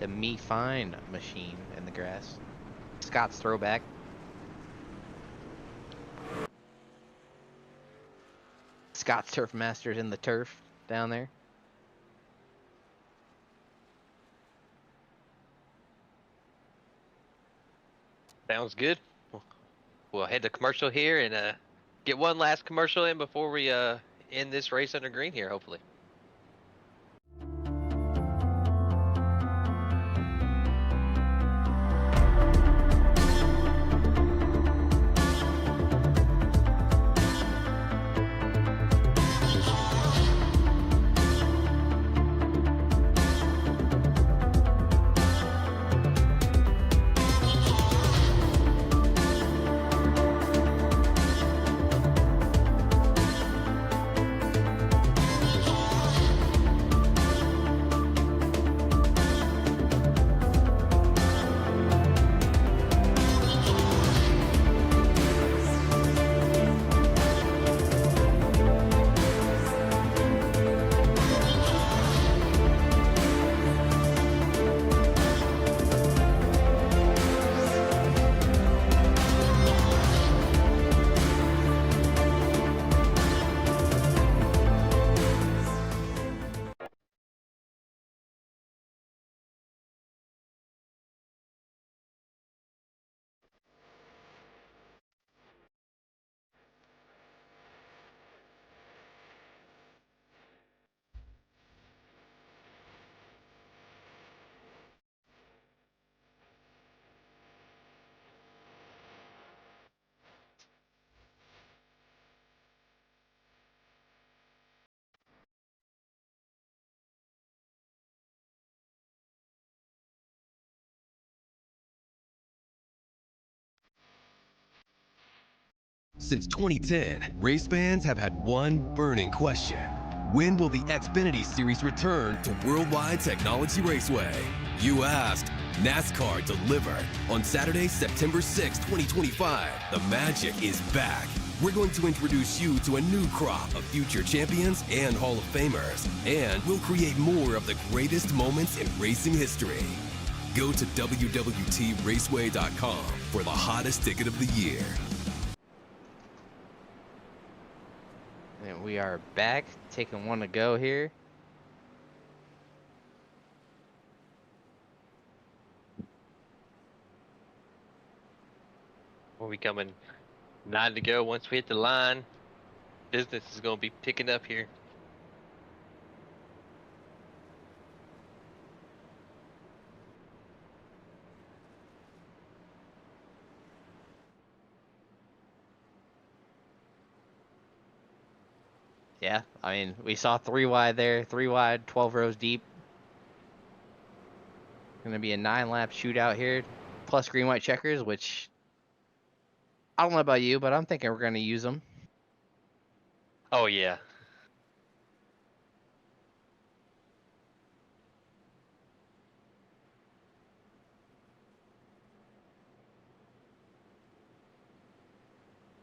Me Fine machine in the grass. Scott's throwback. Scott's Turf Masters in the turf down there. Sounds good. We'll head to commercial here and get one last commercial in before we end this race under green here, hopefully. Since 2010, race fans have had one burning question. When will the Xfinity Series return to Worldwide Technology Raceway? You asked, NASCAR delivered. On Saturday, September 6, 2025, the magic is back. We're going to introduce you to a new crop of future champions and Hall of Famers, and we'll create more of the greatest moments in racing history. Go to www.raceway.com for the hottest ticket of the year. And we are back, taking one to go here. We'll be coming 9 to go once we hit the line. Business is going to be picking up here. Yeah, I mean, we saw 3 wide there, 3 wide, 12 rows deep. Gonna be a 9-lap shootout here, plus green-white checkers, which I don't know about you, but I'm thinking we're gonna use them. Oh, yeah.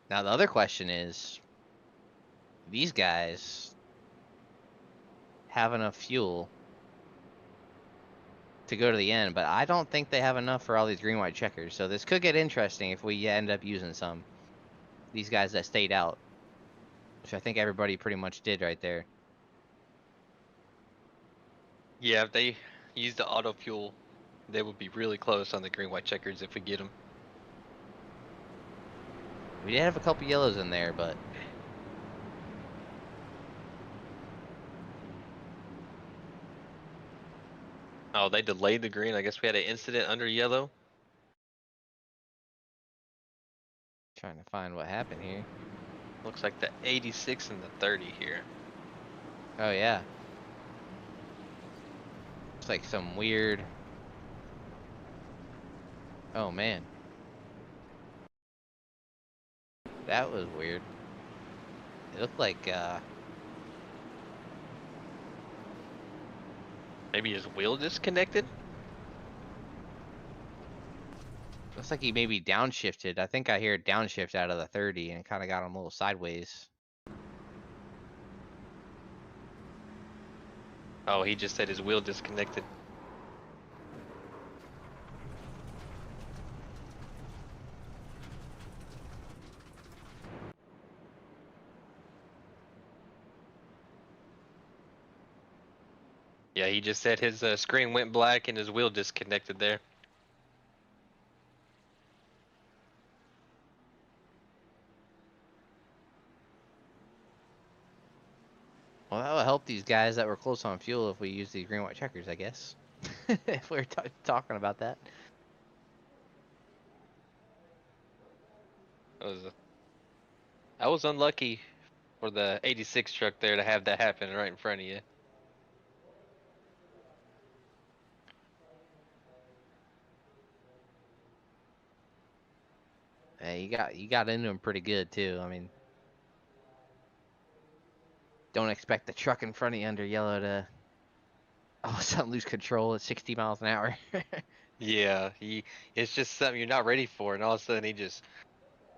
Now the other question is, these guys have enough fuel to go to the end, but I don't think they have enough for all these green-white checkers. So this could get interesting if we end up using some. These guys that stayed out, which I think everybody pretty much did right there. Yeah, if they use the auto fuel, They would be really close on the green-white-checkers if we get them. We did have a couple yellows in there, but Oh, they delayed the green. I guess we had an incident under yellow. trying to find what happened here. Looks like the 86 and the 30 here. Oh yeah. It's like some weird. Oh man. That was weird. It looked like Maybe his wheel disconnected? looks like he maybe downshifted. I think I hear it downshift out of the 30 and kind of got him a little sideways. Oh, he just said his wheel disconnected. Yeah, he just said his screen went black and his wheel disconnected there. Well, that will help these guys that were close on fuel if we use these green white checkers, I guess. If we're talking about that. I was unlucky for the 86 truck there to have that happen right in front of you. Hey, you got into him pretty good too. I mean, don't expect the truck in front of you under yellow to all of a sudden lose control at 60 miles an hour. Yeah, it's just something you're not ready for, and all of a sudden he just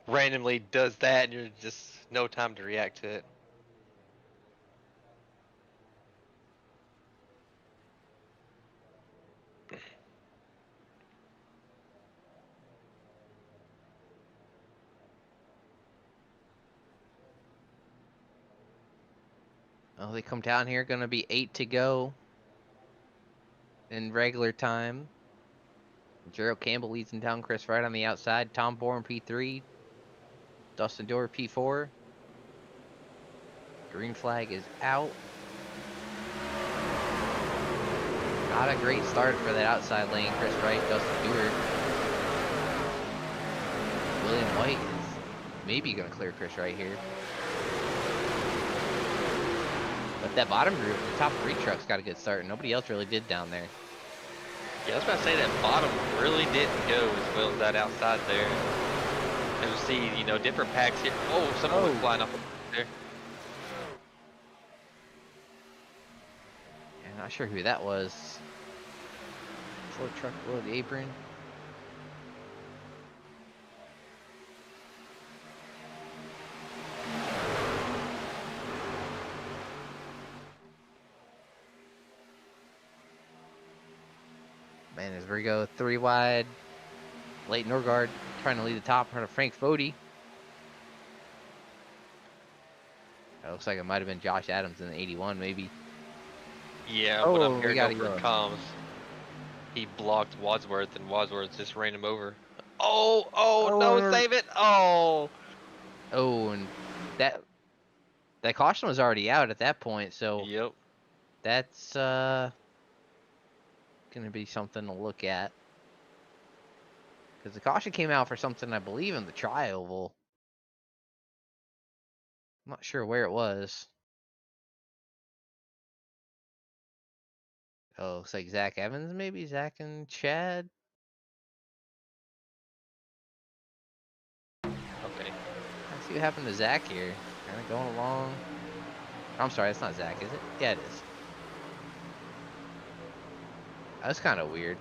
randomly does that, and you're just no time to react to it. Oh, they come down here, gonna be 8 to go in regular time. Gerald Campbell leads in down, Chris Wright on the outside, Tom Bourne P3, Dustin Dorr P4. Green flag is out. Not a great start for that outside lane. Chris Wright, Dustin Dewar. William White is maybe gonna clear Chris Wright here. But that bottom group, the top 3 trucks got a good start, and nobody else really did down there. Yeah, I was about to say that bottom really didn't go as well as that outside there. As you see, you know, different packs here. Oh, someone went flying off there. Yeah, not sure who that was. Float truck below the apron. Man, as we go 3 wide, Leighton Norgard trying to lead the top in front of Frank Fody. It looks like it might have been Josh Adams in the 81, maybe. Yeah, what I'm we hearing got over a comms, he blocked Wadsworth, and Wadsworth just ran him over. Oh, no, save it! Oh! Oh, and that caution was already out at that point, so Yep. that's gonna be something to look at. Because the caution came out for something, I believe, in the tri-oval. I'm not sure where it was. Oh, looks like Zach Evans, maybe? Zach and Chad? Okay. I see what happened to Zach here. Kind of going along. I'm sorry, it's not Zach, is it? Yeah, it is. That's kind of weird.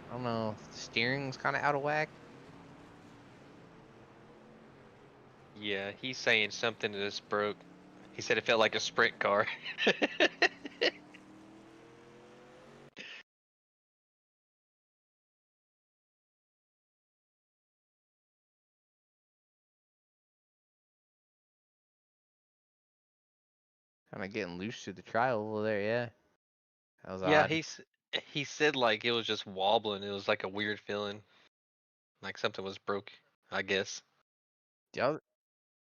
I don't know if the steering's kind of out of whack. Yeah, he's saying something that just broke. He said it felt like a sprint car. Kind of getting loose through the tri-oval there, yeah. That was Yeah, odd. He said like it was just wobbling. It was like a weird feeling, like something was broke. I guess. The other,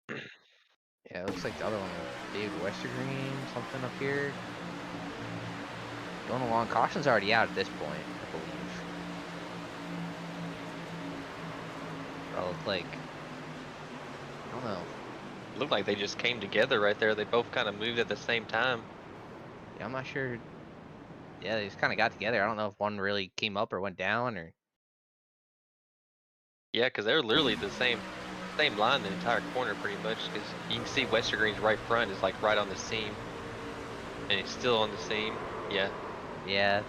yeah, it looks like the other one with David Westergreen, something up here. Going along. Caution's already out at this point, I believe. Or look like, I don't know. Looked like they just came together right there. They both kind of moved at the same time. Yeah, I'm not sure. Yeah, they just kind of got together. I don't know if one really came up or went down or. Yeah, because they're literally the same line the entire corner pretty much. Because you can see Westergreen's right front is like right on the seam, and he's still on the seam. Yeah. Yeah.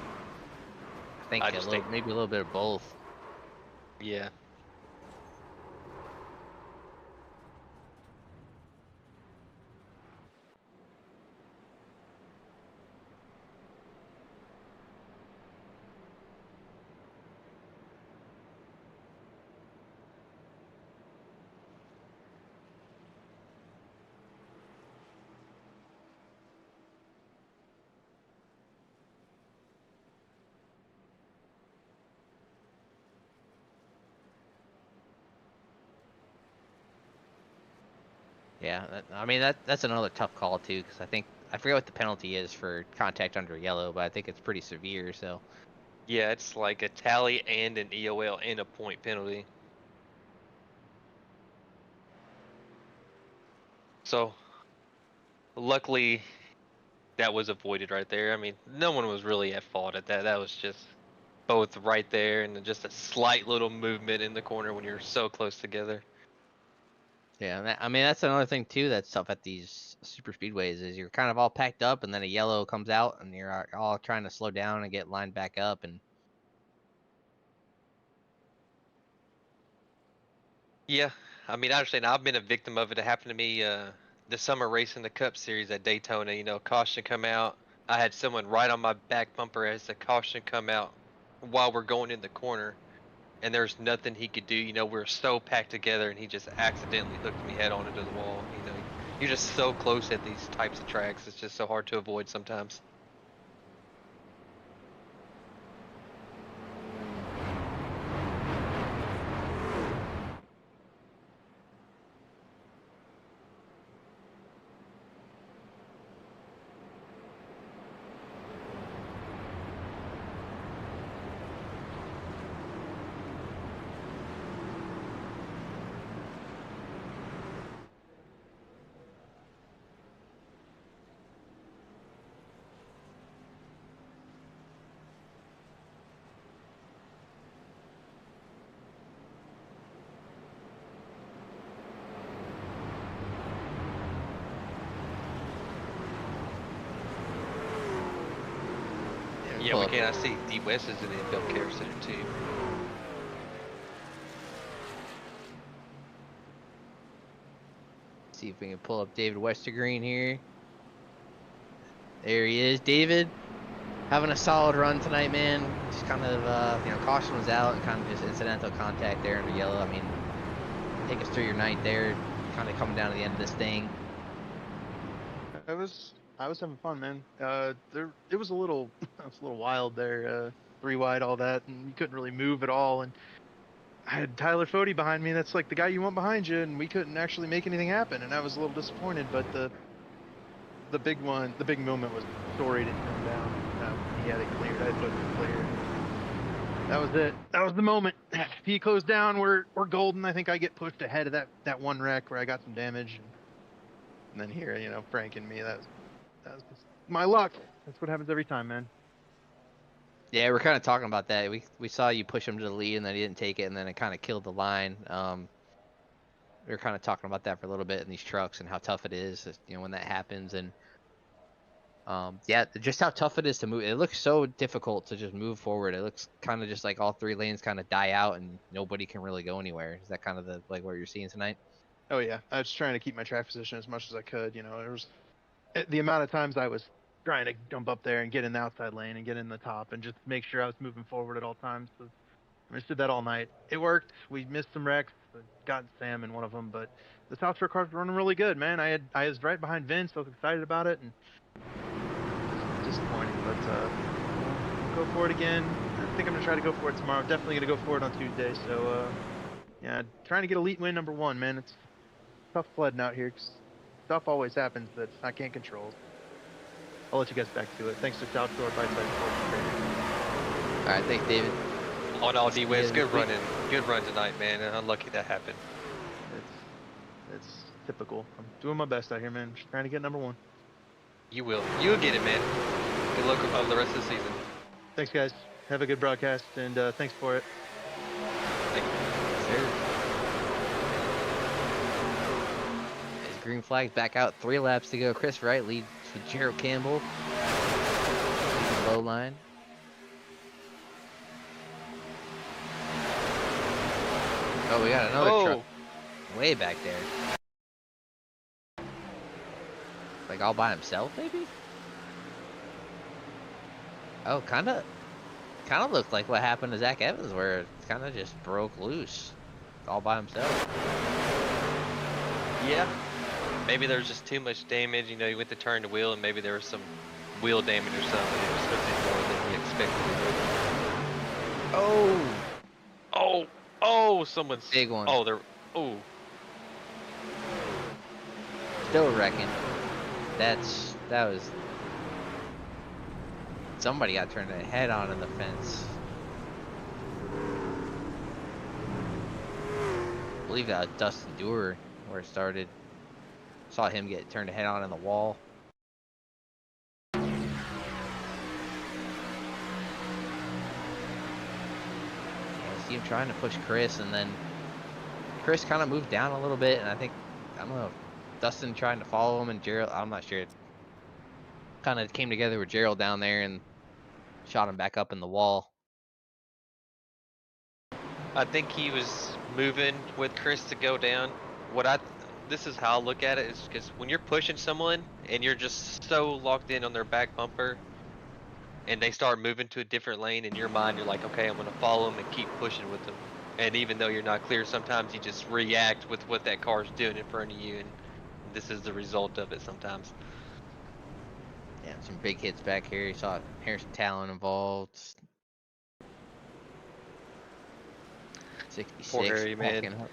I think I maybe a little bit of both. Yeah. Yeah, I mean that's another tough call too, because I forget what the penalty is for contact under yellow, but I think it's pretty severe. So Yeah, it's like a tally and an EOL and a point penalty. So, luckily, that was avoided right there. I mean, no one was really at fault at that. That was just both right there and just a slight little movement in the corner when you're so close together. yeah, I mean that's another thing too that's tough at these super speedways is you're kind of all packed up, and then a yellow comes out, and you're all trying to slow down and get lined back up, and Yeah, I mean, I understand. I've been a victim of it. It happened to me the summer race in the Cup Series at Daytona. You know, caution come out. I had someone right on my back bumper as the caution come out while we're going in the corner, and there's nothing he could do. You know, we're so packed together, and he just accidentally hooked me head on into the wall. You know, you're just so close at these types of tracks. It's just so hard to avoid sometimes. Yeah, pull we up. can. I see D West is in the NFL Care Center too. See if we can pull up David Westergreen here. There he is, David. Having a solid run tonight, man. Just kind of, caution was out and kind of just incidental contact there under yellow. I mean, take us through your night there. Kind of coming down to the end of this thing. I was having fun, man. It was a little, wild there. 3 wide, all that, and you couldn't really move at all. And I had Tyler Fody behind me. That's like the guy you want behind you, and we couldn't actually make anything happen. And I was a little disappointed. But the big moment was Story didn't come down. He had it cleared. I had put it clear. That was it. That was the moment. If he goes down, we're golden. I think I get pushed ahead of that one wreck where I got some damage. And then here, Frank and me, that was just my luck. That's what happens every time, man. Yeah, we're kind of talking about that. We saw you push him to the lead, and then he didn't take it, and then it kind of killed the line. We were kind of talking about that for a little bit in these trucks and how tough it is, when that happens. And yeah, just how tough it is to move. It looks so difficult to just move forward. It looks kind of just like all 3 lanes kind of die out, and nobody can really go anywhere. Is that kind of what you're seeing tonight? Oh yeah, I was trying to keep my track position as much as I could. There was the amount of times I was trying to jump up there and get in the outside lane and get in the top and just make sure I was moving forward at all times. So I just did that all night. It worked. We missed some wrecks. Got Sam in one of them, but the South Shore cars were running really good, man. I was right behind Vince. I was excited about it, and disappointing, but we'll go for it again. I think I'm gonna try to go for it tomorrow. Definitely gonna go for it on Tuesday. So yeah, trying to get elite win number 1, man. It's tough flooding out here 'cause stuff always happens that I can't control. I'll let you guys back to it. Thanks to Outdoor Bite Size Sports. All right, thanks, David. On all D-Wins, good week. running. Good run tonight, man. And unlucky that happened. It's typical. I'm doing my best out here, man. Just trying to get number 1. You will. You'll get it, man. Good luck of the rest of the season. Thanks, guys. Have a good broadcast, and thanks for it. Thank you. Sure. As green flags back out, 3 laps to go. Chris Wright leads with Gerald Campbell. Low line. Oh, we got another truck way back there. Like all by himself, maybe? Oh, kind of looked like what happened to Zach Evans, where it kind of just broke loose, all by himself. Yeah. Maybe there was just too much damage. You know, you went to turn the wheel, and maybe there was some wheel damage or something. It was something more than he expected. Oh, someone's Big one. Oh, they're Still wrecking. That was. Somebody got turned head on in the fence. I believe that was Dustin Dewar where it started. Saw him get turned head on in the wall. I see him trying to push Chris, and then Chris kind of moved down a little bit, and I don't know, Dustin trying to follow him, and Gerald, I'm not sure. Kind of came together with Gerald down there and shot him back up in the wall. I think he was moving with Chris to go down. This is how I look at it, is because when you're pushing someone and you're just so locked in on their back bumper and they start moving to a different lane, in your mind you're like, okay, I'm gonna follow them and keep pushing with them. And even though you're not clear, sometimes you just react with what that car's doing in front of you, and this is the result of it sometimes. Yeah, some big hits back here. You saw Harrison Talon involved. 66. Poor Harry, man. walking up.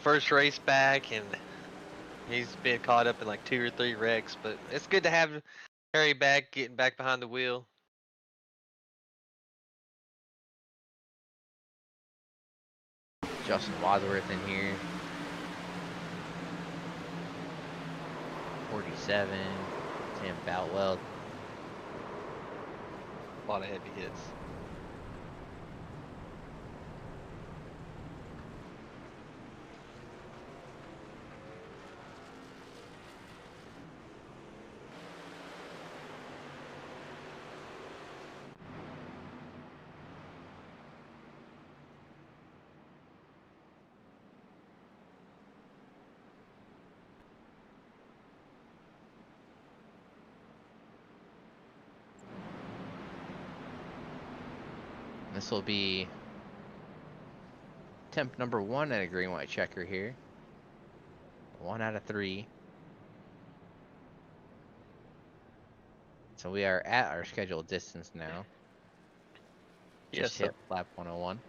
First race back, and he's been caught up in like 2 or 3 wrecks, but it's good to have Harry back, getting back behind the wheel. Justin Wadsworth in here. 47. Sam Boutwell. A lot of heavy hits. This will be attempt number 1 at a green-white checker here. 1 out of 3. So we are at our scheduled distance now. Just hit lap 101.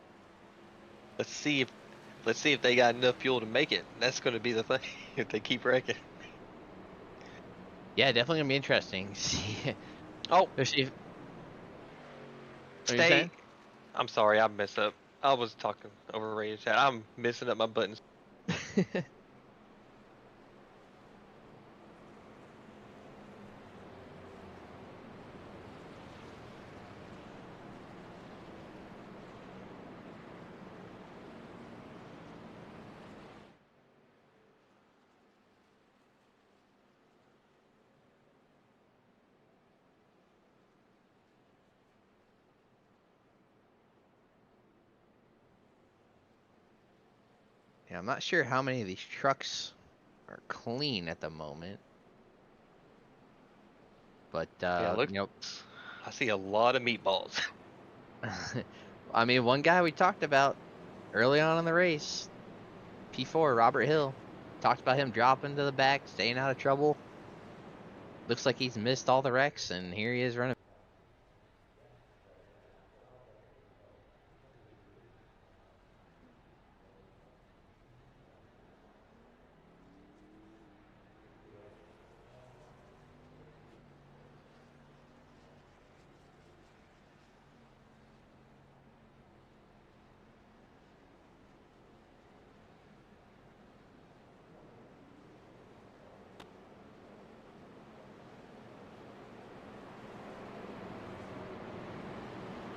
Let's see if they got enough fuel to make it. That's going to be the thing if they keep wrecking. Yeah, definitely gonna be interesting. See. Oh, Stay. I'm sorry, I messed up. I was talking over radio chat. I'm messing up my buttons. Yeah, I'm not sure how many of these trucks are clean at the moment. But, Yeah, look, you know, I see a lot of meatballs. I mean, one guy we talked about early on in the race, P4, Robert Hill, talked about him dropping to the back, staying out of trouble. Looks like he's missed all the wrecks, and here he is running.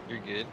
You're good.